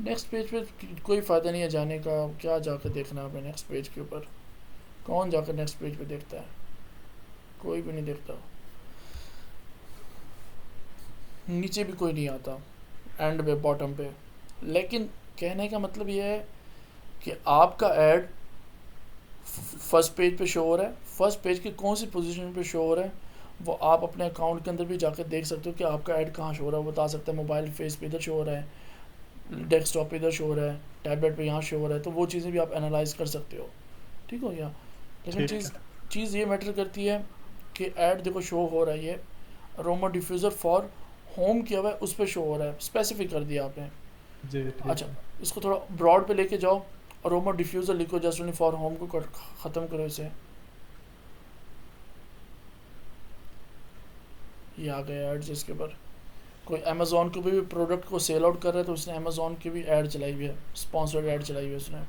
नेक्स्ट पेज पे कोई फ़ायदा नहीं है जाने का, क्या जाकर देखना है नेक्स्ट पेज के ऊपर? कौन जाकर नेक्स्ट पेज पे देखता है? कोई भी नहीं देखता, नीचे भी कोई नहीं आता, एंड पे बॉटम पे। लेकिन कहने का मतलब ये है कि आपका ऐड फर्स्ट पेज पे शो हो रहा है, फर्स्ट पेज की कौन सी पोजीशन पे शो हो रहा है, वो आप अपने अकाउंट के अंदर भी जाकर देख सकते हो कि आपका ऐड कहाँ शो हो रहा है, वो बता सकता है मोबाइल फेस पे इधर शो हो रहा है, डेस्कटॉप पे इधर शो हो रहा है, टैबलेट पे यहाँ शो हो रहा है, तो वो चीज़ें भी आप एनालाइज कर सकते हो। ठीक हो गया। लेकिन ठीक चीज़ है। चीज़ ये मैटर करती है कि ऐड देखो शो हो रहा है, ये अरोमा डिफ्यूज़र फॉर होम किया हुआ है, उस पर शो हो रहा है, स्पेसिफिक कर दिया आपने। जी ठीक अच्छा, है। इसको थोड़ा ब्रॉड पे लेके जाओ, अरोमा डिफ्यूज़र लिखो, जस्ट ओनली फॉर होम को ख़त्म करो इसे। ये आ गया एड्स इसके ऊपर। कोई अमेज़ॉन को भी प्रोडक्ट को सेल आउट कर रहा है तो उसने अमेज़ॉन की भी ऐड चलाई हुई है, स्पॉन्सर्ड ऐड चलाई हुई है उसने।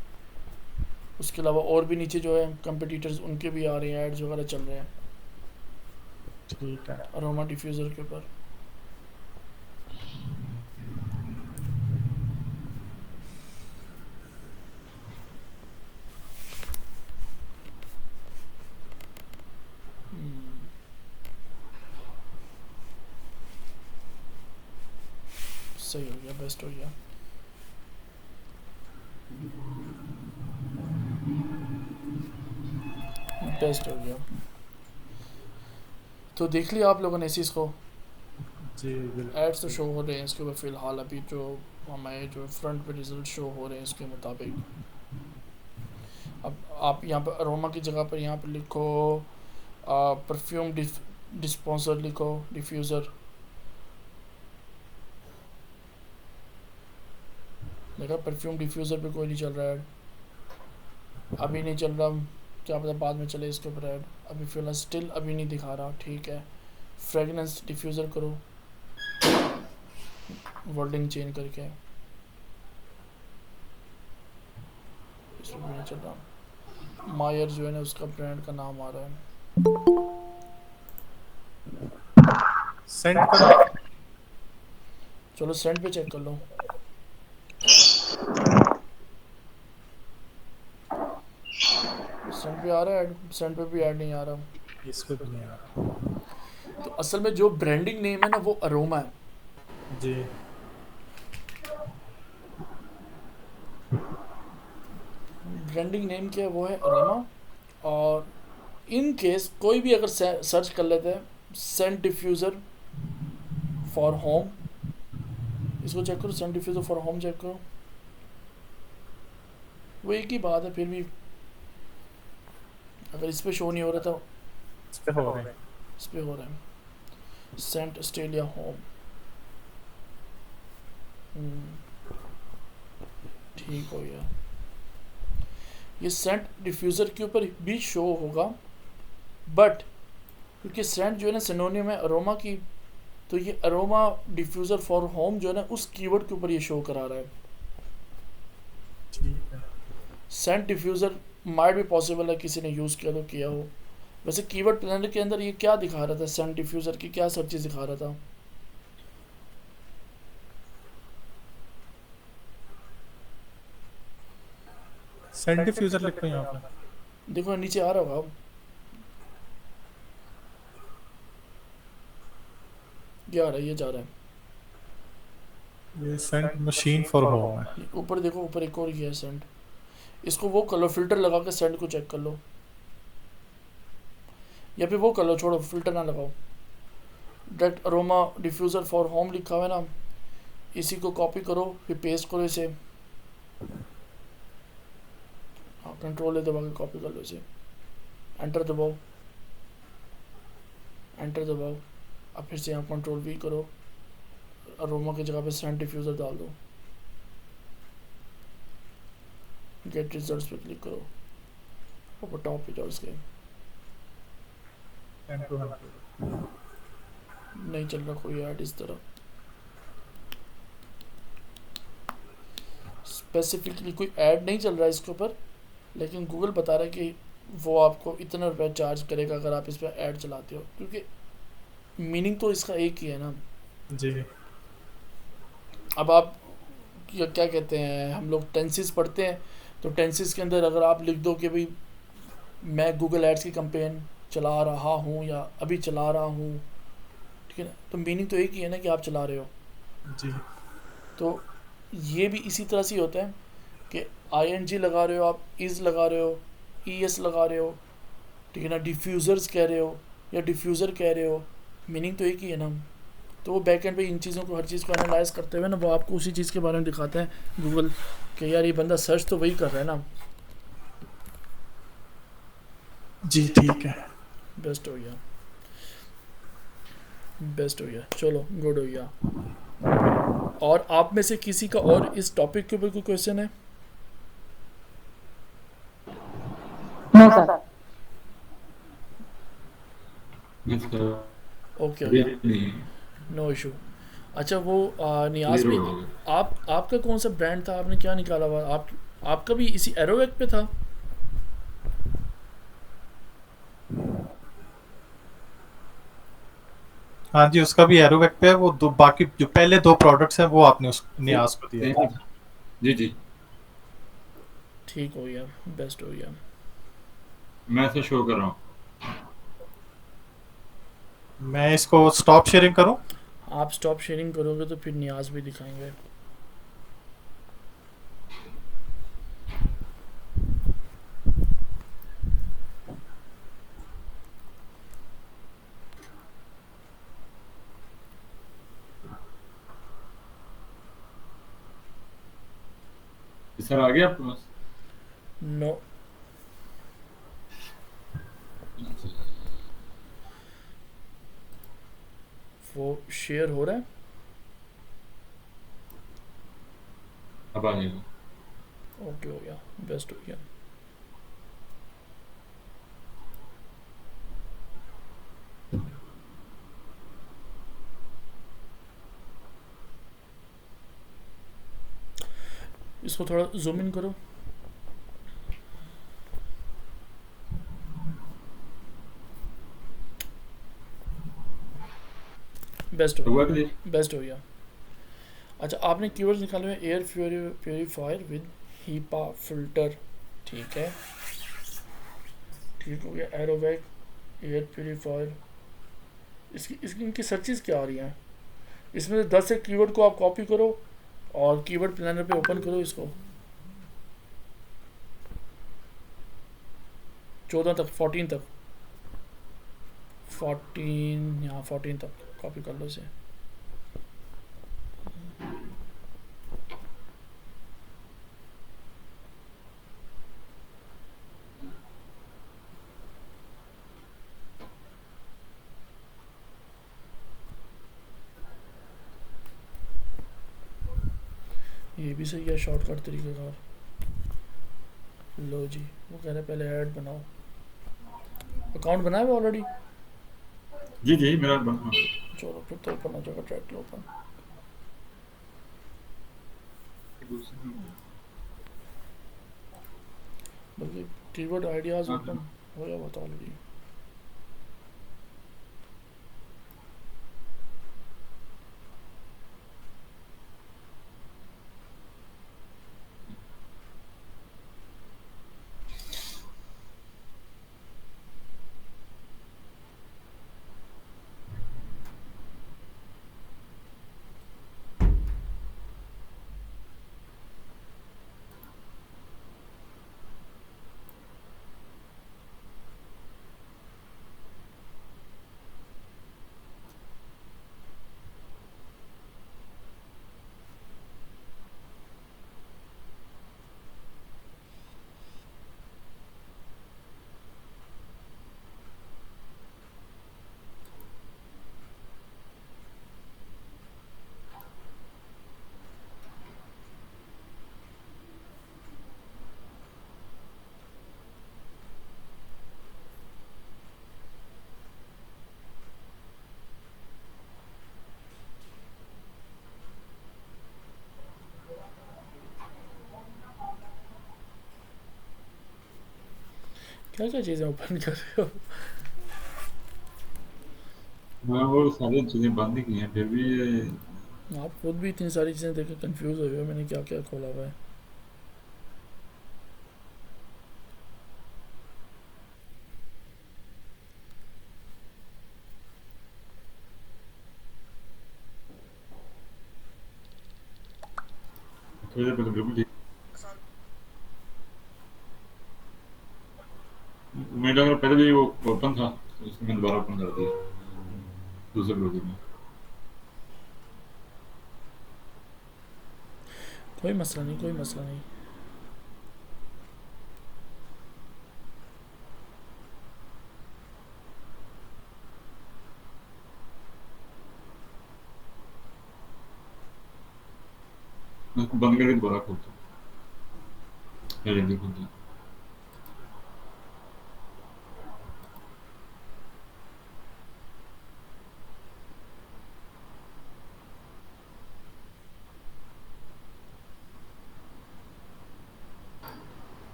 उसके अलावा और भी नीचे जो है कंपटीटर्स उनके भी आ रहे हैं, एड्स वगैरह चल रहे हैं ठीक है। अरोमा डिफ्यूज़र के ऊपर। सही हो गया, बेस्ट हो गया। बेस्ट हो गया। तो देख लिया आप लोगों ने इसी को, जी एड्स तो बिल्कुल। शो हो रहे हैं इसके ऊपर फ़िलहाल, अभी जो हमारे जो फ्रंट पे रिजल्ट शो हो रहे हैं इसके मुताबिक। अब आप यहाँ पर अरोमा की जगह पर यहाँ पर लिखो परफ्यूम डिस्पोंसर लिखो, डिफ्यूज़र। देखा परफ्यूम डिफ्यूज़र पे कोई नहीं चल रहा है, अभी नहीं चल रहा, क्या पता बाद में चले इसके ऊपर ऐड। अभी फिलहाल स्टिल अभी नहीं दिखा रहा, ठीक है। फ्रेगनेंस डिफ्यूज़र करो, वर्डिंग चेंज करके, इसमें भी नहीं चल रहा। मायर जो है ना उसका ब्रांड का नाम आ रहा है। सेंड करो। चलो सेंड पे चेक कर लो। सेंड पे आ रहा है ऐड, सेंड पे भी ऐड नहीं आ रहा। इस पे भी नहीं आ रहा। तो असल में जो ब्रांडिंग नेम है ना वो अरोमा है। जी ब्रांडिंग नेम क्या है, वो है अरोमा। और इन केस कोई भी अगर सर्च कर लेते हैं सेंट डिफ्यूज़र फॉर होम, इसको चेक करो, scent diffuser for home check करो, वो एक ही बात है। फिर भी अगर इस पे शो नहीं हो रहा था, इस पे हो रहे हैं। इस पे हो रहा है सेंट ऑस्ट्रेलिया होम। ठीक हो गया। ये सेंट डिफ्यूज़र के ऊपर भी शो होगा, बट क्योंकि सेंट जो है ना सिनोनिम है अरोमा की, तो ये अरोमा डिफ्यूज़र फॉर होम जो है ना उस कीवर्ड के ऊपर ये शो करा रहा है। ठीक है। सेंट डिफ्यूज़र माइट भी पॉसिबल है किसी ने यूज़ किया तो किया हो। वैसे कीवर्ड प्लानर के अंदर ये क्या दिखा रहा था, सेंट डिफ्यूज़र की क्या सर्चेस दिखा रहा था? सेंड डिफ्यूजर लिखो यहाँ पे। देखो नीचे आ रहा होगा, ये आ रहा है, ये जा रहा है। ये सेंट मशीन फॉर होम है। ये ऊपर देखो, ऊपर एक और ये है सेंट। इसको वो कर लो, फिल्टर लगा के सेंट को चेक कर लो, या फिर वो कर लो, छोड़ो फिल्टर ना लगाओ, direct aroma diffuser for home लिखा हुआ है ना, इसी को कॉपी करो, फिर पेस्ट करो इसे, हाँ कंट्रोल ले दबा के कॉपी कर लो इसे, एंटर दबाओ, एंटर दबाओ। अब फिर से यहाँ कंट्रोल वी करो, अरोमा की जगह पे सेंट डिफ्यूज़र डाल दो, गेट रिजल्ट्स पे क्लिक करो, ऊपर टॉप पे जाओ इसके, नहीं चल रहा कोई ऐड इस तरह, स्पेसिफिकली कोई ऐड नहीं चल रहा है इसके ऊपर, लेकिन गूगल बता रहा है कि वो आपको इतना रुपया चार्ज करेगा अगर आप इस पर ऐड चलाते हो, क्योंकि मीनिंग तो इसका एक ही है ना। जी अब आप क्या कहते हैं, हम लोग टेंसेस पढ़ते हैं, तो टेंसेस के अंदर अगर आप लिख दो कि भाई मैं गूगल एड्स की कैंपेन चला रहा हूँ या अभी चला रहा हूँ, ठीक है ना, तो मीनिंग तो एक ही है ना कि आप चला रहे हो। जी तो ये भी इसी तरह से होता है कि ING लगा रहे हो आप, इज़ लगा रहे हो, ES लगा रहे हो, ठीक है ना, डिफ्यूज़र्स कह रहे हो, या डिफ्यूज़र कह रहे हो, मीनिंग तो एक ही है ना। तो वो बैक एंड पे इन चीज़ों को, हर चीज़ को एनालाइज करते हुए ना, वो आपको उसी चीज़ के बारे में दिखाते हैं गूगल कि यार ये बंदा सर्च तो वही कर रहा है ना। जी ठीक है। बेस्ट हो गया, बेस्ट हो गया, चलो गुड हो गया। और आप में से किसी का और इस टॉपिक के ऊपर कोई क्वेश्चन है? No sir. इसका ओके हो अभी गया, नहीं नो इशू। अच्छा वो नियाज क्लियर भी, हो गया। आपका कौन सा ब्रांड था, आपने क्या निकाला हुआ? आपका भी इसी एरोवेक पे था? हाँ जी, उसका भी एरोवेक पे है। वो दो बाकी जो पहले दो प्रोडक्ट्स हैं वो आपने उस नियाज को दिया है। जी जी, ठीक हो गया, बेस्ट हो गया। मैं ऐसे शो कर रहा हूँ। मैं इसको स्टॉप शेयरिंग करूं? आप स्टॉप शेयरिंग करोगे तो फिर नियाज भी दिखाएंगे। सर आ गया आपके पास? नो, वो शेयर हो रहा है। अब आ जाएगा। ओके हो गया, बेस्ट हो गया। इसको थोड़ा जूम इन करो। बेस्ट हो हुआ गया, क्लियर? बेस्ट हो गया। अच्छा आपने कीवर्ड्स निकाले हुए, air purifier with HEPA filter, ठीक है, ठीक हो गया। एरोवैक, एयर प्योरीफायर, इसकी इनकी सर्चेस क्या आ रही हैं? इसमें से 10 एक कीवर्ड को आप कॉपी करो और कीवर्ड प्लानर पे ओपन करो इसको, 14 तक, 14 तक, 14, यहाँ 14 तक कॉपी कर लो इसे। ये भी सही है शॉर्टकट तरीक़ेकार। लो जी, वो कह रहे हैं पहले ऐड बनाओ। अकाउंट बनाया हुआ ऑलरेडी? जी जी, मेरा बना। चलो फिर तो ओपन हो जाएगा, ट्रैक ओपन। बल्कि कीवर्ड आइडियाज़ ओपन हो गया हुआ था ऑलरेडी। क्या क्या चीज़ें ओपन कर रहे हो? मैं वो सारी चीजें बंद ही की हैं, फिर भी ये आप खुद भी इतनी सारी चीज़ें देख के कंफ्यूज हो गए हो, मैंने क्या क्या खोला हुआ है। थोड़ी देर पहले बिल्कुल ठीक। मेरा पहले भी वो ओपन था। उसको मैंने दोबारा ओपन कर दिया दूसरे ब्राउज़र में। कोई मसला नहीं, कोई मसला नहीं। मैं उसको बंद करके दोबारा खोलता हूँ, फिर जल्दी खुलता है।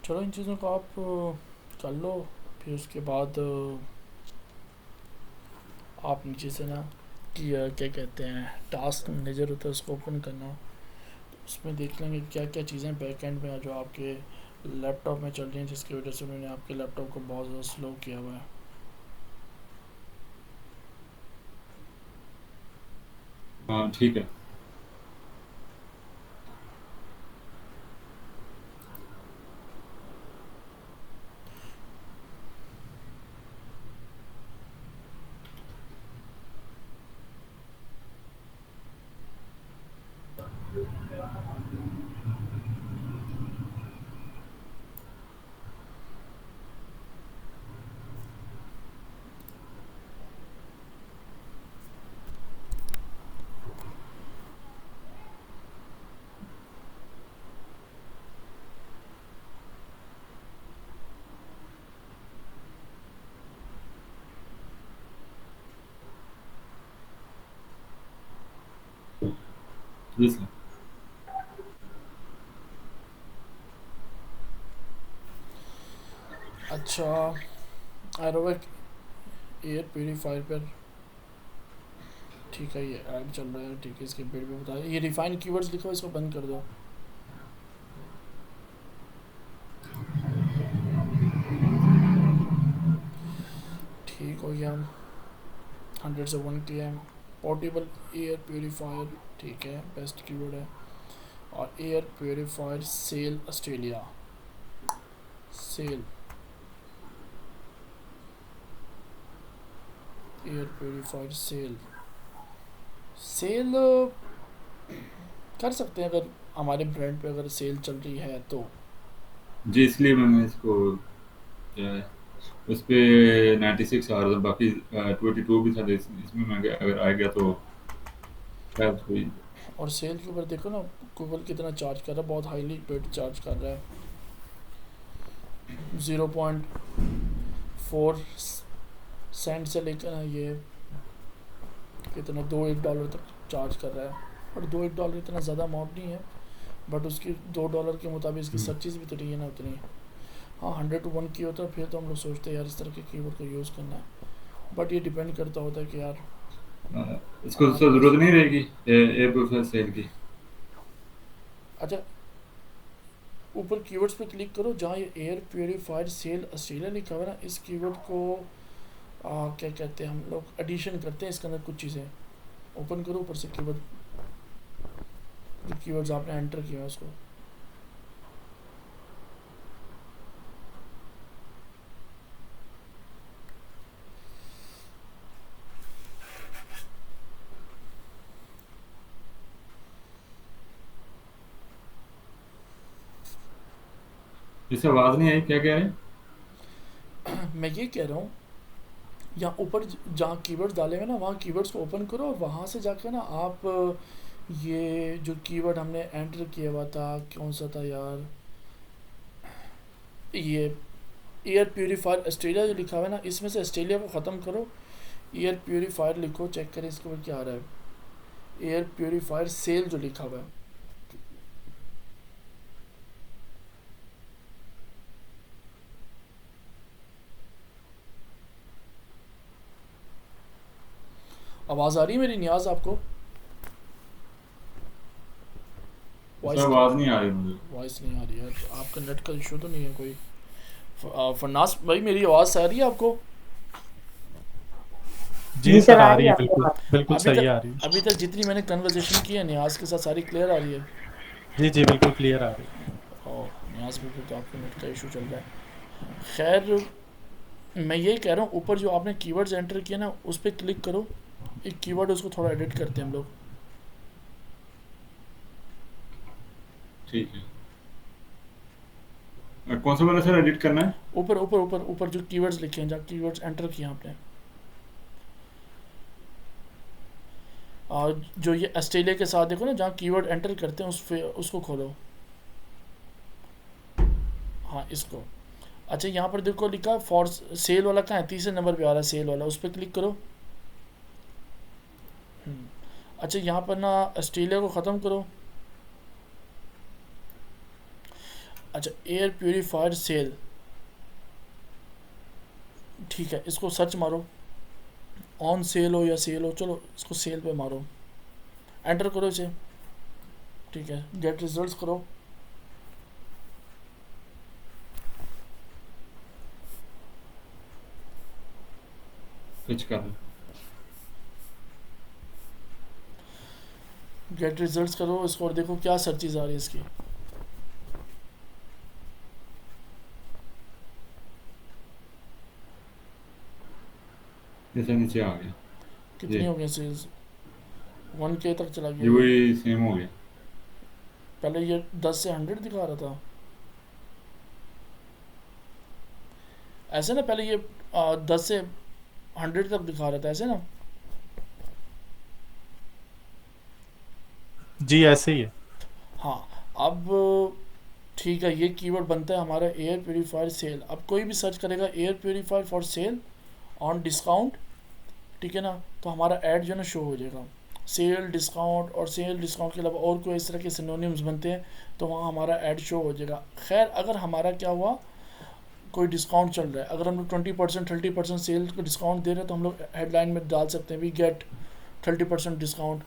चलो इन चीज़ों को आप कर लो, फिर उसके बाद आप नीचे से ना कि क्या कहते हैं टास्क मैनेजर होता है उसको ओपन करना, उसमें देख लेंगे क्या क्या चीज़ें बैक एंड में जो आपके लैपटॉप में चल रही हैं जिसकी वजह से उन्होंने आपके लैपटॉप को बहुत ज़्यादा स्लो किया हुआ है। हाँ ठीक है। जी सर। अच्छा, एरोविक एयर प्योरीफायर पर ठीक है, ये ऐड चल रहा है, ठीक है, इसके पेड़ पे बता ये रिफाइन कीवर्ड्स लिखो, इसको बंद कर दो। ठीक हो गया, 100 से 1 के एम पोर्टेबल एयर प्योरीफायर, ठीक है, बेस्ट कीवर्ड है। और air purifier sale Australia, sale air purifier sale, sale कर सकते हैं अगर हमारे ब्रांड पे अगर सेल चल रही है तो। जी इसलिए मैंने इसको उस पे 96 आ रहा था, बाकी 22 भी था, इसमें मैं अगर आ गया तो शायद कोई। और सेल के ऊपर देखो ना गूगल कितना चार्ज कर रहा है, बहुत हाईली पेड चार्ज कर रहा है, 0.4 सेंट से लेकर ये कितना $2 तक चार्ज कर रहा है। और $2 इतना ज़्यादा अमाउंट नहीं है, बट उसकी $2 के मुताबिक इसकी सर्चेज भी तो नहीं है ना उतनी। हाँ 100 to 1 की होता है फिर तो हम लोग सोचते हैं यार इस तरह के कीवर्ड को यूज़ करना है, बट ये डिपेंड करता होता है कि यार इसको तो ज़रूरत नहीं रहेगी एयर प्योरीफायर सेल की। अच्छा ऊपर कीवर्ड्स पे क्लिक करो, जहाँ ये एयर प्योरीफायर सेल ऑस्ट्रेलिया लिखा हुआ है ना, इस कीवर्ड को क्या कहते हैं हम लोग एडिशन करते हैं इसके अंदर कुछ चीज़ें। ओपन करो ऊपर से कीवर्ड, जो कीवर्ड्स आपने एंटर किया है उसको। जैसे आवाज नहीं आई, क्या कह रहे हैं? मैं ये कह रहा हूँ, यहाँ ऊपर जहाँ कीवर्ड्स डाले हुए ना वहाँ कीवर्ड्स को ओपन करो और वहाँ से जाकर ना आप ये जो कीवर्ड हमने एंटर किया हुआ था, कौन सा था यार, ये एयर प्योरीफायर ऑस्ट्रेलिया जो लिखा हुआ है ना, इसमें से ऑस्ट्रेलिया को ख़त्म करो, एयर प्योरीफायर लिखो, चेक करें इसके ऊपर क्या आ रहा है, एयर प्योरीफायर सेल जो लिखा हुआ है। आवाज़ आ रही है मेरी नियाज आपको? सर आवाज नहीं आ रही मुझे। वॉइस नहीं आ रही है, तो आपका नेट का इशू तो नहीं है कोई? फरनास भाई मेरी आवाज़ आ रही है आपको? जी सर, आ रही है, आपकी बिल्कुल आवाज़। बिल्कुल अभी सही तक आ रही है। अभी तक जितनी मैंने कन्वर्सेशन की है नियाज के साथ सारी क्लियर आ रही है? जी जी, बिल्कुल क्लियर आ रही है। और नियाज बिल्कुल, तो आपके नेट का इशू चल रहा है। खैर मैं यही कह रहा हूँ, ऊपर जो आपने कीवर्ड्स एंटर किए ना उस पर क्लिक करो, एक कीवर्ड उसको थोड़ा एडिट करते हैं हम लोग। ठीक है, कौन सा वाला सर एडिट करना है? ऊपर ऊपर ऊपर ऊपर जो कीवर्ड्स लिखे हैं, जहाँ कीवर्ड्स एंटर किए हैं आपने, और जो ये ऑस्ट्रेलिया के साथ देखो ना जहाँ कीवर्ड एंटर करते हैं उसको खोलो। हाँ इसको, अच्छा यहाँ पर देखो लिखा फॉर सेल वाला, कहाँ है? तीसरे नंबर पे आ रहा है सेल वाला, उस पर क्लिक करो। अच्छा यहाँ पर ना ऑस्ट्रेलिया को ख़त्म करो। अच्छा एयर प्योरीफायर सेल, ठीक है, इसको सर्च मारो, ऑन सेल हो या सेल हो, चलो इसको सेल पे मारो, एंटर करो इसे, ठीक है, गेट रिजल्ट्स करो। सर्च कर रहे हैं। गेट रिजल्ट्स करो इसको और देखो क्या सर्चेज आ रही है इसकी। जैसे नीचे आ गया, कितनी ये हो गई सेल्स? 1K तक चला ये गया ये। वही सेम हो गया। पहले ये 10 से 100 दिखा रहा था ऐसे ना, पहले ये 10 से 100 तक दिखा रहा था ऐसे ना। जी ऐसे ही है। हाँ अब ठीक है, ये कीवर्ड बनता है हमारा एयर प्योरीफायर सेल। अब कोई भी सर्च करेगा air purifier for sale on discount, ठीक है ना, तो हमारा ऐड जो है ना शो हो जाएगा। सेल डिस्काउंट और सेल डिस्काउंट के अलावा और कोई इस तरह के सिनोनिम्स बनते हैं तो वहाँ हमारा ऐड शो हो जाएगा। खैर अगर हमारा क्या हुआ, कोई डिस्काउंट चल रहा है, अगर हम लोग 20% 30% सेल को डिस्काउंट दे रहे हैं तो हम लोग हेडलाइन में डाल सकते हैं we get 30% discount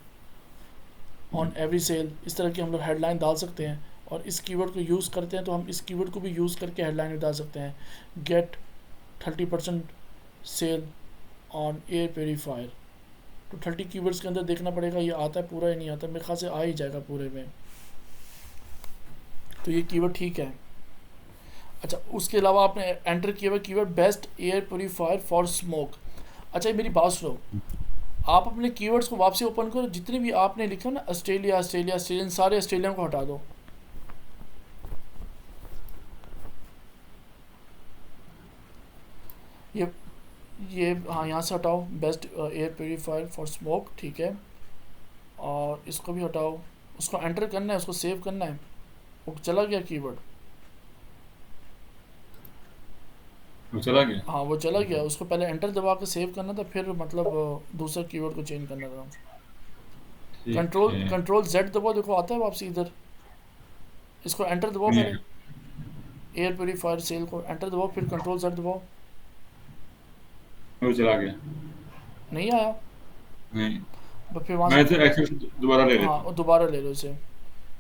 on every sale, इस तरह की हम लोग हेडलाइन डाल सकते हैं। और इस कीवर्ड को यूज़ करते हैं तो हम इस कीवर्ड को भी यूज़ करके हेडलाइन में डाल सकते हैं, get 30% sale on air purifier. तो 30 कीवर्ड्स के अंदर देखना पड़ेगा ये आता है पूरा या नहीं आता, मेरे ख्याल से आ ही जाएगा पूरे में, तो ये कीवर्ड ठीक है। अच्छा उसके अलावा आपने एंटर किया हुआ keyword best air purifier for smoke. अच्छा ये मेरी बात सुनो, आप अपने कीवर्ड्स को वापसी ओपन करो, जितने भी आपने लिखा ना ऑस्ट्रेलिया ऑस्ट्रेलिया ऑस्ट्रेलियन, सारे ऑस्ट्रेलियन को हटा दो। ये हाँ यहाँ से हटाओ, best air purifier for smoke, ठीक है, और इसको भी हटाओ। उसको एंटर करना है, उसको सेव करना है, वो चला गया कीवर्ड, वो चला गया। हाँ वो चला गया। उसको पहले एंटर दबा के सेव करना था, फिर मतलब दूसरा कीवर्ड को चेंज करना था। ठीक कंट्रोल है। कंट्रोल जेड दबाओ, देखो आता है वापसी इधर। इसको एंटर दबाओ नहीं पहले, एयर प्योरीफायर सेल को एंटर दबाओ, फिर कंट्रोल जेड दबाओ। वो चला गया। नहीं आया, नहीं, बस फिर वहाँ मैं से इसे एक्सेस दोबारा ले लेता हाँ हूँ। वो दोबारा ले लो इसे,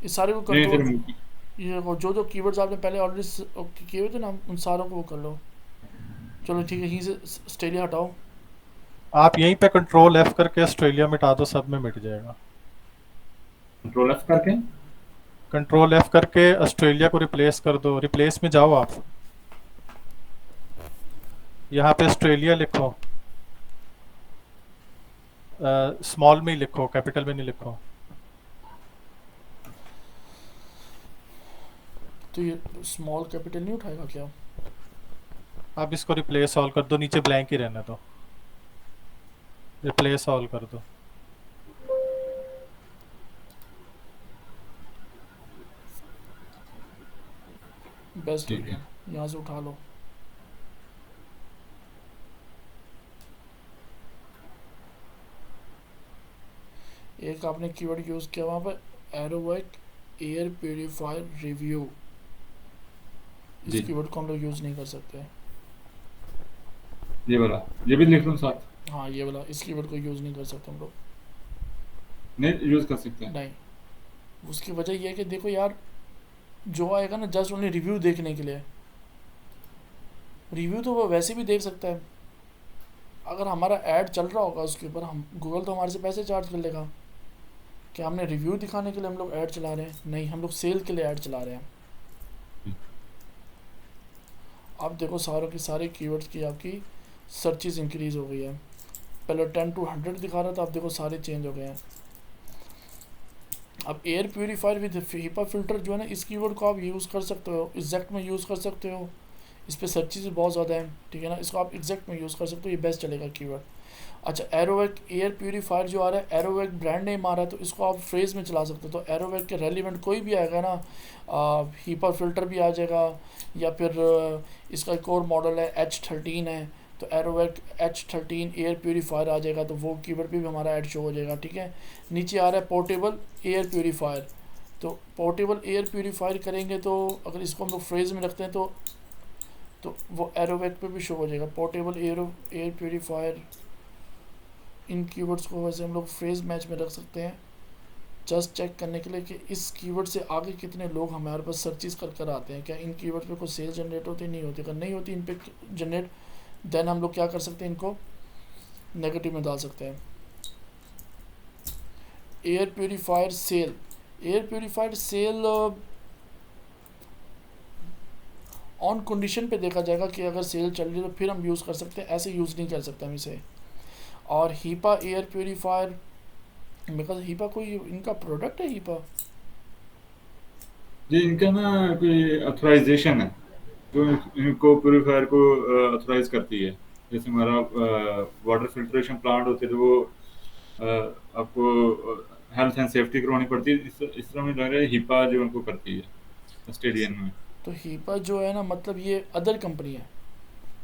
इस सारे को नहीं कंट्रोल, सर, ये वो जो कीवर्ड्स आपने पहले ऑलरेडी किए हुए थे ना उन सारों को वो कर लो। चलो ठीक है, यहीं से ऑस्ट्रेलिया हटाओ। आप यहीं पे कंट्रोल F करके ऑस्ट्रेलिया मिटा दो, सब में मिट जाएगा। कंट्रोल एफ करके कंट्रोल F करके ऑस्ट्रेलिया को रिप्लेस कर दो, रिप्लेस में जाओ आप, यहाँ पे ऑस्ट्रेलिया लिखो, स्मॉल में ही लिखो, कैपिटल में नहीं लिखो। तो ये स्मॉल कैपिटल नहीं उठाएगा क्या? अब इसको रिप्लेस ऑल कर दो, नीचे ब्लैंक ही रहने दो, रिप्लेस ऑल कर दो। बेस्ट हो ठीक है। गया, यहाँ से उठा लो। एक आपने कीवर्ड यूज़ किया वहाँ पर, एरोवेक एयर प्योरीफायर रिव्यू। इस जी कीवर्ड को हम लोग यूज़ नहीं कर सकते। ये वाला, ये भी लिख लूँ साथ? हाँ ये वाला, इस कीवर्ड को यूज़ नहीं कर सकते हम लोग। नहीं यूज कर सकते हैं। नहीं, उसकी वजह यह है कि देखो यार, जो आएगा ना जस्ट ओनली रिव्यू देखने के लिए, रिव्यू तो वो वैसे भी देख सकता है। अगर हमारा ऐड चल रहा होगा उसके ऊपर, हम गूगल तो हमारे से पैसे चार्ज कर लेगा। क्या हमने रिव्यू दिखाने के लिए हम लोग ऐड चला रहे हैं? नहीं, हम लोग सेल के लिए ऐड चला रहे हैं। अब देखो सारों के सारे कीवर्ड्स की आपकी सर्चेस इंक्रीज हो गई है। पहले 10 to 100 दिखा रहा था, अब देखो सारे चेंज हो गए हैं। अब air purifier with HEPA filter जो है ना, इस कीवर्ड को आप यूज़ कर सकते हो, एग्जैक्ट में यूज़ कर सकते हो। इस पर सर्चेस बहुत ज़्यादा है, ठीक है ना, इसको आप एग्जैक्ट में यूज़ कर सकते हो, ये बेस्ट चलेगा कीवर्ड। अच्छा, एरोवेक एयर प्योरीफायर जो आ रहा है, एरोवेक ब्रांड नेम आ रहा है, तो इसको आप फ्रेज में चला सकते हो। तो एरोवेक के रेलिवेंट कोई भी आएगा ना, हीपा फिल्टर भी आ जाएगा, या फिर इसका एक और मॉडल है H13 है, तो एरोवेक H13 एयर प्योरीफायर आ जाएगा, तो वो कीवर्ड पे भी हमारा ऐड शो हो जाएगा, ठीक है। नीचे आ रहा है पोर्टेबल एयर प्योरीफायर, तो पोर्टेबल एयर प्योरीफायर करेंगे तो अगर इसको हम लोग फ्रेज में रखते हैं तो वो एरोवेक पे भी शो हो जाएगा, पोर्टेबल एयर प्योरीफायर। इन कीवर्ड्स को वैसे हम लोग फ्रेज मैच में रख सकते हैं, जस्ट चेक करने के लिए कि इस कीवर्ड से आगे कितने लोग हमारे पास सर्चेस कर कर आते हैं, क्या इन कीवर्ड पे कोई सेल जनरेट होती नहीं होती। अगर नहीं होती इन पे जनरेट, देन हम लोग क्या कर सकते हैं, इनको नेगेटिव में डाल सकते हैं। Air purifier sale, air purifier sale on condition पे देखा जाएगा कि अगर सेल चल रही है तो फिर हम यूज़ कर सकते हैं, ऐसे यूज़ नहीं कर सकते हम इसे। और HEPA air purifier, because HEPA कोई इनका प्रोडक्ट है हीपा। जी इनका ना कोई अथोराइजेशन है जो इनको प्योरीफायर को अथोराइज करती है। जैसे हमारा वाटर फिल्ट्रेशन प्लांट होते हैं तो वो आपको हेल्थ एंड सेफ्टी करवानी पड़ती है, इस तरह मुझे लग रहा है हिपा जो उनको करती है ऑस्ट्रेलियन में। तो हीपा जो है ना, मतलब ये अदर कंपनी है,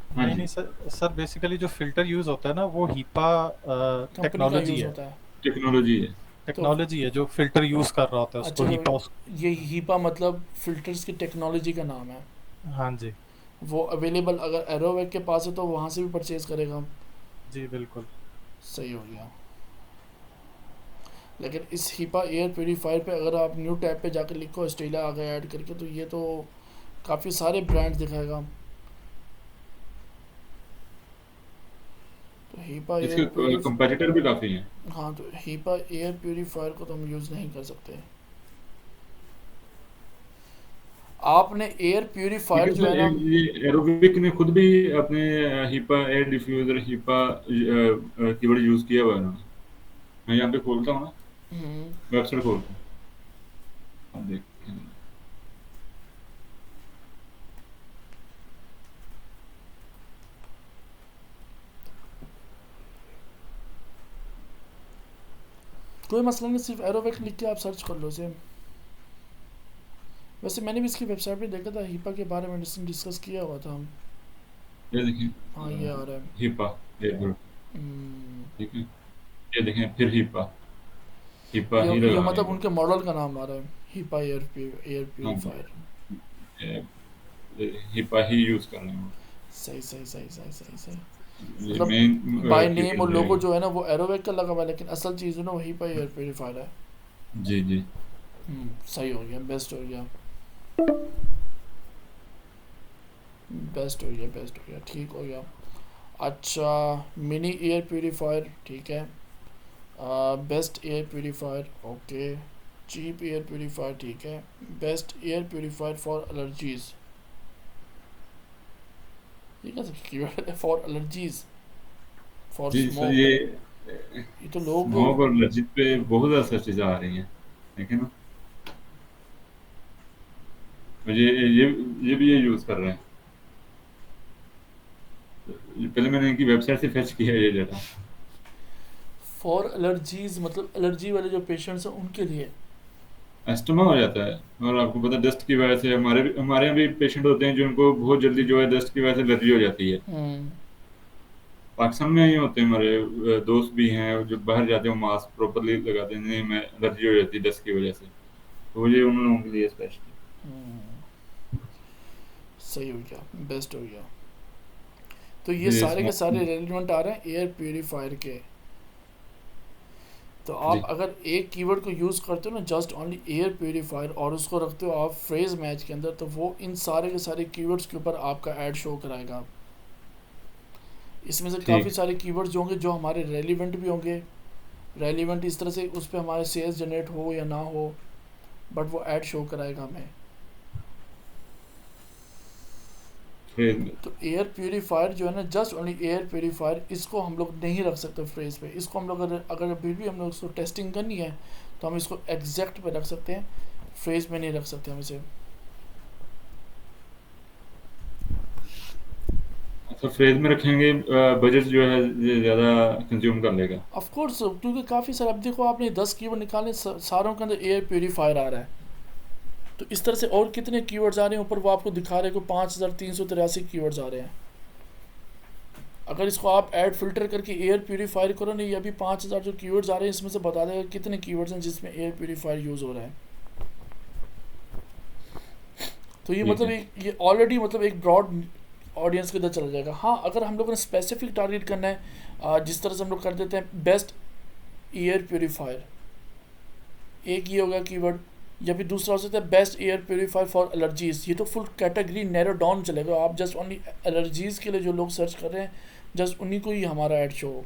हाँ नहीं जी नहीं सर बेसिकली जो फिल्टर यूज होता है ना वो हीपा कंपनी का टेक्नोलॉजी यूज़ है, होता है। टेक्नोलॉजी है। टेक्नोलॉजी है जो फिल्टर यूज कर रहा होता है उसको अच्छा, हीपा तो ये हीपा मतलब फिल्टर्स की टेक्नोलॉजी का नाम है। हाँ जी वो अवेलेबल अगर एरोवेक के पास है तो वहाँ से भी परचेज करेगा। जी बिल्कुल। सही हो गया। लेकिन इस हीपा एयर प्योरीफायर पे अगर आप न्यू टैब पे जाकर लिखो ऑस्ट्रेलिया आगे ऐड करके, तो ये तो काफ़ी सारे ब्रांड दिखाएगा। तो हीपा एयर इसके कंपेटिटर भी काफी हैं। हाँ, तो हीपा एयर प्योरीफायर को तो हम यूज़ नहीं कर सकते। आपने एयर प्योरीफायर जो है ना, ये एरोबिक ने खुद भी अपने HEPA air diffuser HEPA keyword use किया हुआ है उन्होंने। मैं यहाँ पे खोलता हूँ ना, वेबसाइट खोलता हूँ, आप देखें। कोई मसला नहीं, सिर्फ एरोवेक लिख के आप सर्च कर लो सेम। वैसे मैंने भी इसकी वेबसाइट पे देखा था, हीपा के बारे में डिस्कस किया हुआ था हम। ये देखें हाँ ये आ रहा है। हिपा एयर, हम्म, ठीक है, ये देखें फिर हिपा ही ये लगा मतलब है। उनके मॉडल का नाम आ रहा है, हीपा एयर हाँ प्योरीफायर। जी, हिपा ही यूज कर रहे हैं वो। सही सही सही सही सही सही। ये मतलब मेन बाय नेम और लोगो जो है ना वो एरोवेक का लगा हुआ है, लेकिन असल चीज़ ना वो हीपा एयर प्योरीफायर है। जी जी सही हो गया, बेस्ट हो गया, बेस्ट हो गया, बेस्ट हो गया, ठीक हो गया। अच्छा, मिनी एयर प्योरीफायर, ठीक है। Best air purifier, okay. Cheap air purifier, ठीक है। Best air purifier for allergies, ये कैसे कीवर्ड है, for allergies, for cigar smoke. ये तो लोग स्मोक और एलर्जी पे बहुत ज़्यादा सर्चेज आ रही हैं, देखें ना। ये भी ये यूज़ कर रहे हैं। पहले मैंने इनकी वेबसाइट से फेच किया ये डाटा। फॉर एलर्जीज मतलब एलर्जी वाले जो पेशेंट्स हैं उनके लिए। अस्थमा हो जाता है, और आपको पता है डस्ट की वजह से हमारे यहाँ भी पेशेंट होते हैं जिनको बहुत जल्दी जो है डस्ट की वजह से एलर्जी हो जाती है। हम्म। पाकिस्तान में ये होते हैं, हमारे दोस्त भी हैं जो बाहर जाते हैं, मास्क प्रॉपरली लगाते हैं, नहीं मैं एलर्जी हो जाती है डस्ट की वजह से, तो ये उन लोगों के लिए स्पेशली। हम्म, सही हो गया, बेस्ट हो गया। तो ये ये सारे के स्मोक सारे रेलिवेंट आ रहे हैं एयर प्योरीफायर के। तो आप जी अगर एक कीवर्ड को यूज़ करते हो ना, जस्ट ओनली एयर प्योरीफायर, और उसको रखते हो आप फ्रेज मैच के अंदर, तो वो इन सारे के सारे कीवर्ड्स के ऊपर आपका ऐड शो कराएगा। इसमें से काफ़ी ठीक। सारे कीवर्ड्स जो होंगे जो हमारे रेलिवेंट भी होंगे, रेलिवेंट इस तरह से उस पर हमारे सेल्स जनरेट हो या ना हो, बट वो ऐड शो कराएगा हमें। फिर तो एयर प्योरीफायर जो है ना, जस्ट ओनली एयर प्योरीफायर, इसको हम लोग नहीं रख सकते फ्रेज पे। इसको हम लोग अगर फिर भी हम लोग उसको टेस्टिंग करनी है तो हम इसको एग्जैक्ट पे रख सकते हैं, फ्रेज में नहीं रख सकते हम इसे। अच्छा, फ्रेज में रखेंगे, बजट जो है ये ज़्यादा कंज्यूम कर लेगा। ऑफ कोर्स, क्योंकि काफ़ी सारे, अब देखो आपने 10 कीवर्ड निकाले, सारों के अंदर एयर प्योरीफायर आ रहा है, तो इस तरह से और कितने कीवर्ड्स आ रहे हैं ऊपर, वो आपको दिखा रहे हैं कि 5383 कीवर्ड्स आ रहे हैं। अगर इसको आप ऐड फिल्टर करके एयर प्योरीफायर करो नहीं, ये अभी 5000 जो कीवर्ड्स आ रहे हैं इसमें से बता देगा कितने कीवर्ड्स हैं जिसमें एयर प्योरीफायर यूज़ हो रहा है। तो ये ठीक मतलब है। ये ऑलरेडी मतलब एक ब्रॉड ऑडियंस के अंदर चला जाएगा। हाँ, अगर हम लोगों ने स्पेसिफिक टारगेट करना है, जिस तरह से हम लोग कर देते हैं बेस्ट एयर प्योरीफायर, एक ये होगा कीवर्ड, या फिर दूसरा हो सकता है best air purifier for allergies. ये तो फुल कैटेगरी नैरो डाउन चलेगा, आप जस्ट ओनली एलर्जीज के लिए जो लोग सर्च कर रहे हैं जस्ट उन्हीं को ही हमारा ऐड शो हो,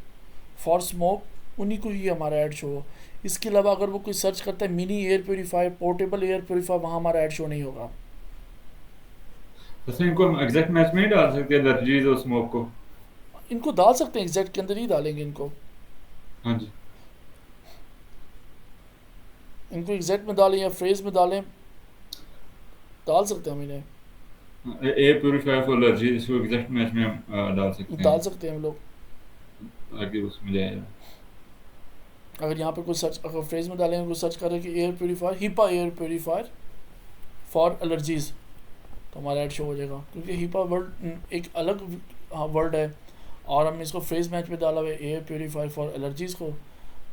फॉर स्मोक उन्हीं को ही हमारा ऐड शो हो। इसके अलावा अगर वो कोई सर्च करता है mini air purifier, portable air purifier, वहाँ हमारा ऐड शो नहीं होगा। वैसे इनको हम एग्जैक्ट मैच में नहीं डाल सकते एलर्जीज और स्मोक को? इनको डाल सकते हैं, एग्जैक्ट के अंदर ही डालेंगे इनको। हाँ जी। इनको एग्जैक्ट में डालें या फ्रेज में डालें, डाल सकते हैं हम इन्हें, एयर प्योरीफायर फॉर एलर्जी, इसको एग्जैक्ट मैच में हम डाल सकते डाल हैं सकते हैं हम लोग। ताकि उसमें जाएगा। अगर यहाँ पर कोई सर्च, अगर फ्रेज में डालेंगे, कोई सर्च करें कि air purifier, HEPA air purifier for allergies, तो हमारा ऐड शो हो जाएगा, क्योंकि हिपा वर्ड एक अलग वर्ड है, और हमने इसको फ्रेज मैच में डाला हुआ है एयर प्योरीफायर फॉर एलर्जीज़ को,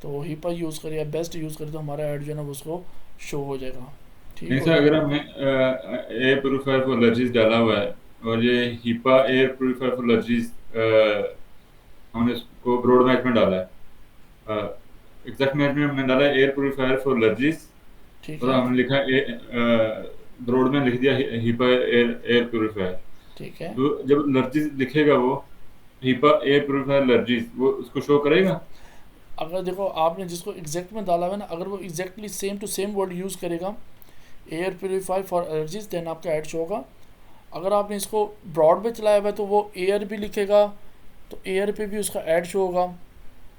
तो हिपा यूज़ करें या बेस्ट यूज़ करें तो हमारा ऐड जो है ना वो उसको शो हो जाएगा। ठीक नहीं हो सर, गया। अगर हमने एयर प्योरीफायर फॉर एलर्जीज डाला हुआ है और ये HEPA air purifier for allergies हमने इसको ब्रॉड मैच में डाला है, एग्जैक्ट मैच में हमने डाला है एयर प्योरीफायर फॉर एलर्जीज, ठीक और है, हमने लिखा ब्रॉड में लिख दिया हीपा एयर प्योरीफायर। ठीक है। तो जब एलर्जीज लिखेगा वो हीपा एयर प्योरीफायर एलर्जीज, वो उसको शो करेगा। अगर देखो आपने जिसको एग्जैक्ट में डाला हुआ है ना, अगर वो exactly same to same word use करेगा air purifier for allergies, then आपका ऐड शो होगा। अगर आपने इसको ब्रॉड पे चलाया हुआ है तो वो एयर भी लिखेगा, तो एयर पे भी उसका ऐड शो होगा।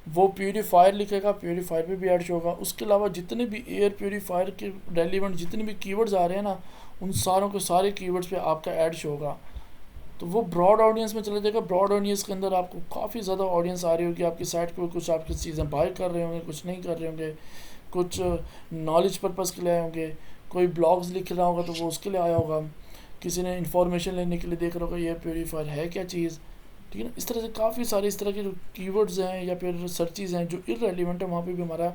वो प्योरीफायर लिखेगा, प्योरीफायर पे भी ऐड शो होगा। उसके अलावा जितने भी एयर प्योरीफायर के रेलिवेंट जितने भी कीवर्ड्स आ रहे हैं ना, उन सारों के सारे कीवर्ड्स पे आपका ऐड शो होगा। तो वो ब्रॉड ऑडियंस में चला जाएगा। ब्रॉड ऑडियंस के अंदर आपको काफ़ी ज़्यादा ऑडियंस आ रही होगी आपकी साइट पे, कुछ आपकी चीज़ें बाय कर रहे होंगे, कुछ नहीं कर रहे होंगे, कुछ नॉलेज पर्पज़ के लिए आए होंगे, कोई ब्लॉग्स लिख रहा होगा तो वो उसके लिए आया होगा, किसी ने इन्फॉर्मेशन लेने के लिए देख रहा होगा ये प्योरीफायर है क्या चीज़। ठीक है ना, इस तरह से काफ़ी सारे इस तरह के जो कीवर्ड्स हैं या फिर सर्चेज़ हैं जो इररेलेवेंट है, वहाँ पे भी हमारा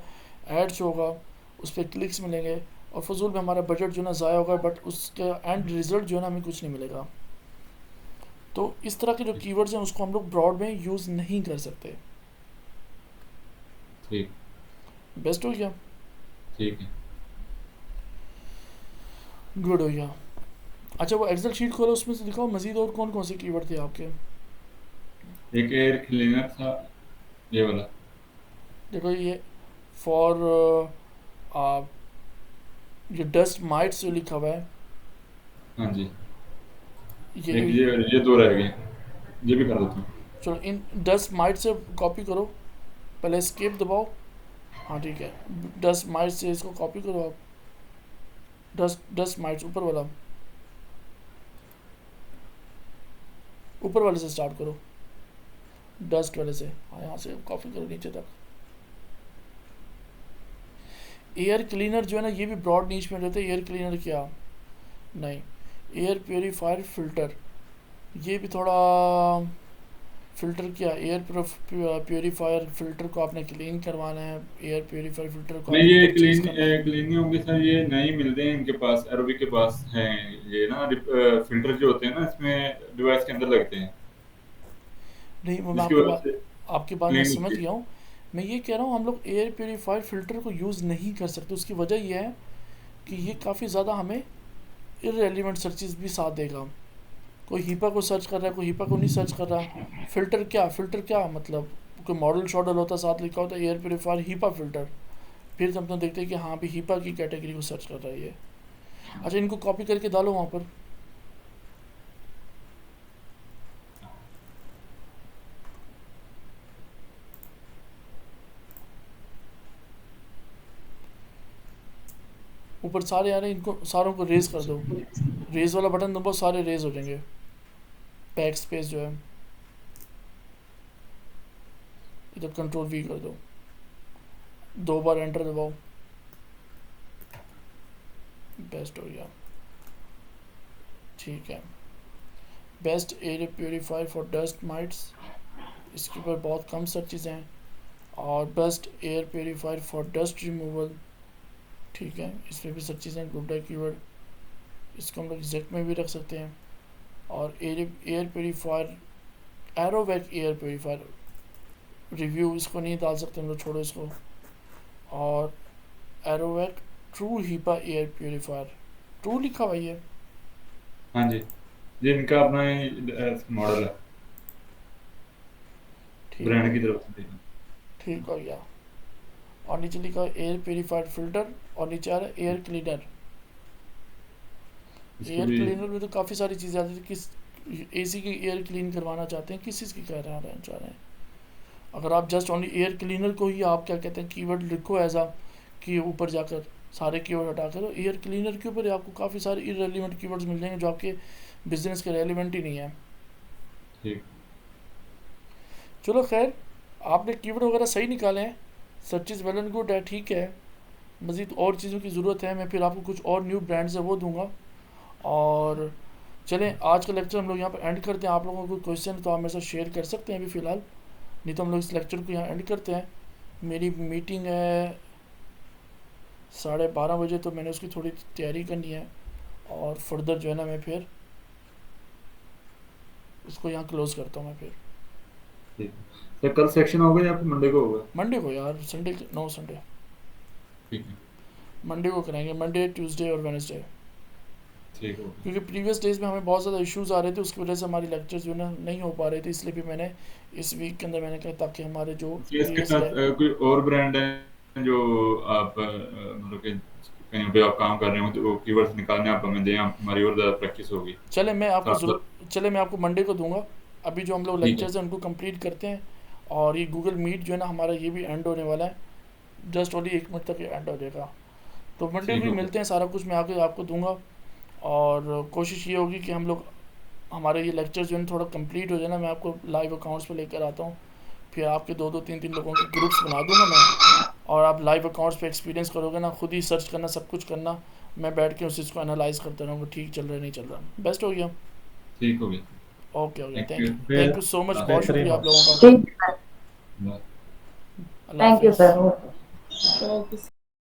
ऐड शो होगा, उस पर क्लिक्स मिलेंगे और फजूल में हमारा बजट जो है ना ज़ाया होगा, बट उसका एंड रिजल्ट जो है ना हमें कुछ नहीं मिलेगा। तो इस तरह के जो कीवर्ड्स हैं उसको हम लोग ब्रॉड में यूज़ नहीं कर सकते। ठीक बेस्ट हो गया, ठीक है। गुड हो गया। अच्छा, वो एक्सेल शीट खोलो, उसमें से दिखाओ मज़ीद और कौन कौन से कीवर्ड थे आपके। एक एयर क्लीनर था ये वाला। देखो ये फॉर ये डस्ट माइट्स जो लिखा हुआ है, हाँ जी। ये एक ये दो रह गए, ये भी कर देता हूँ। चलो इन डस्ट माइट से कॉपी करो, पहले स्केप दबाओ। हाँ ठीक है, डस्ट माइट से इसको कॉपी करो आप, डस्ट माइट्स ऊपर वाला, ऊपर वाले से स्टार्ट करो, डस्ट वाले से। हाँ, यहाँ से कॉपी करो नीचे तक। एयर क्लीनर जो है ना, ये भी ब्रॉड नीच में रहते हैं। एयर क्लीनर क्या, नहीं, एयर प्योरीफायर फिल्टर, ये भी थोड़ा फिल्टर क्या, एयर प्योरीफायर फिल्टर को आपने क्लीन करवाना है। एयर प्योरीफायर फिल्टर को नहीं, ये आपने परचेज क्लीन करना है। क्लीन नहीं होंगे सर, ये नहीं मिलते हैं इनके पास, एरोबिक के पास हैं ये ना फिल्टर जो होते हैं ना, इसमें डिवाइस के अंदर लगते हैं, नहीं, मैं जिसकी वजह से आपकी बात मैं क्लीन समझ होती है। गया हूँ। मैं ये कह रहा हूँ हम लोग एयर प्योरीफायर फिल्टर को यूज़ नहीं कर सकते। उसकी वजह यह है कि ये काफ़ी ज़्यादा हमें इररेलेवेंट सर्चेस भी साथ देगा। कोई हीपा को सर्च कर रहा है, कोई हीपा को नहीं सर्च कर रहा। फ़िल्टर क्या मतलब, कोई मॉडल शॉडल होता साथ लिखा होता है एयर प्योरीफायर हीपा फ़िल्टर, फिर हम तो देखते हैं कि हाँ भी हीपा की कैटेगरी को सर्च कर रहा है ये। अच्छा, इनको कॉपी करके डालो वहाँ पर। ऊपर सारे आ रहे हैं, इनको सारों को रेज कर दो। रेज वाला बटन दबाओ, सारे रेज हो जाएंगे। बैक स्पेस जो है इधर कंट्रोल वी कर दो, 2 बार एंटर दबाओ, बेस्ट हो गया। ठीक है, best air purifier for dust mites, इसके ऊपर बहुत कम सर्चेज हैं। और best air purifier for dust removal, ठीक है, इसमें भी सर्चेज हैं। ग्रुप बाय कीवर्ड, इसको हम लोग एग्जैक्ट में भी रख सकते हैं। और air purifier, Aerovac air purifier review, इसको नहीं डाल सकते हम लोग, छोड़ो इसको। और Aerovac true HEPA air purifier, true लिखा हुआ ये। हाँ जी, ये इनका अपना मॉडल है, ठीक ब्रांड की तरफ से। ठीक हो गया। और नीचे लिखा है एयर प्योरीफायर फिल्टर, और नीचे आ रहा है एयर क्लीनर। इसको एयर भी क्लीनर में तो काफ़ी सारी चीज़ें आती हैं। किस एसी की एयर क्लीन करवाना चाहते हैं, किस चीज़ की कह रहे हैं चाह रहे हैं। अगर आप जस्ट ओनली एयर क्लीनर को ही आप क्या कहते हैं कीवर्ड लिखो एज आ, कि ऊपर जाकर सारे कीवर्ड हटाकर, तो एयर क्लीनर के ऊपर आपको काफ़ी सारे इररेलेवेंट कीवर्ड्स मिल जाएंगे जो आपके बिजनेस के रेलिवेंट ही नहीं है। ठीक। चलो खैर, आपने कीवर्ड वगैरह सही निकाले हैं, सर्चेज वेल एंड गुड है, ठीक है। मज़ीद और चीज़ों की ज़रूरत है, मैं फिर आपको कुछ और न्यू ब्रांड्स है वो दूंगा। और चलें, आज का लेक्चर हम लोग यहाँ पर एंड करते हैं। आप लोगों को क्वेश्चन तो आप मेरे साथ शेयर कर सकते हैं अभी फ़िलहाल, नहीं तो हम लोग इस लेक्चर को यहाँ एंड करते हैं। मेरी मीटिंग है 12:30 बजे, तो मैंने उसकी थोड़ी तैयारी करनी है। और फर्दर जो है ना, मैं फिर उसको यहाँ क्लोज़ करता हूँ मैं फिर। ठीक सर, कल सेक्शन होगा या फिर मंडे को होगा? मंडे को यार, संडे नो संडे, ठीक है, मंडे को कराएंगे, मंडे ट्यूसडे और वेडनेसडे। ठीक होगा। क्योंकि प्रीवियस डेज में हमें बहुत ज़्यादा इश्यूज़ आ रहे थे, उसकी वजह से हमारी लेक्चर्स जो है ना नहीं हो पा रहे थे, इसलिए भी मैंने इस वीक के अंदर मैंने कहा ताकि हमारे जो इसके साथ कोई और ब्रांड है जो आप मतलब कि कहीं पे आप काम कर रहे हो तो वो कीवर्ड्स निकालने आप हमें दें, हमारी और ज़्यादा प्रैक्टिस होगी। चले मैं आपको साथ चले मैं आपको मंडे को दूंगा। अभी जो हम लोग ठीक है। लेक्चर्स हैं उनको कंप्लीट करते हैं। और ये गूगल मीट जो है ना हमारा, ये भी एंड होने वाला है, जस्ट ओनली 1 मिनट तक ये एंड हो जाएगा। तो मंडे ठीक को ही है। मिलते हैं, सारा कुछ मैं आके आपको दूंगा। और कोशिश ये होगी कि हम लोग हमारे ये लेक्चर्स जो है थोड़ा कंप्लीट हो जाए ना, मैं आपको लाइव अकाउंट्स पे लेकर आता हूँ। फिर आपके 2-2 3-3 लोगों के ग्रुप्स बना दूंगा मैं, और आप लाइव अकाउंट्स पे एक्सपीरियंस करोगे ना, खुद ही सर्च करना, सब कुछ करना, मैं बैठ के उस चीज़ को एनालाइज करता रहूँगा, ठीक चल रहा है नहीं चल रहा। बेस्ट हो गया, ठीक हो गया। ओके हो गया, Thank you. Thank you so much, Thank बहुत you very शुक्रिया आप much. लोगों का। ठीक है, बाय। अल्लाह थैंक यू हाफिज़। सर।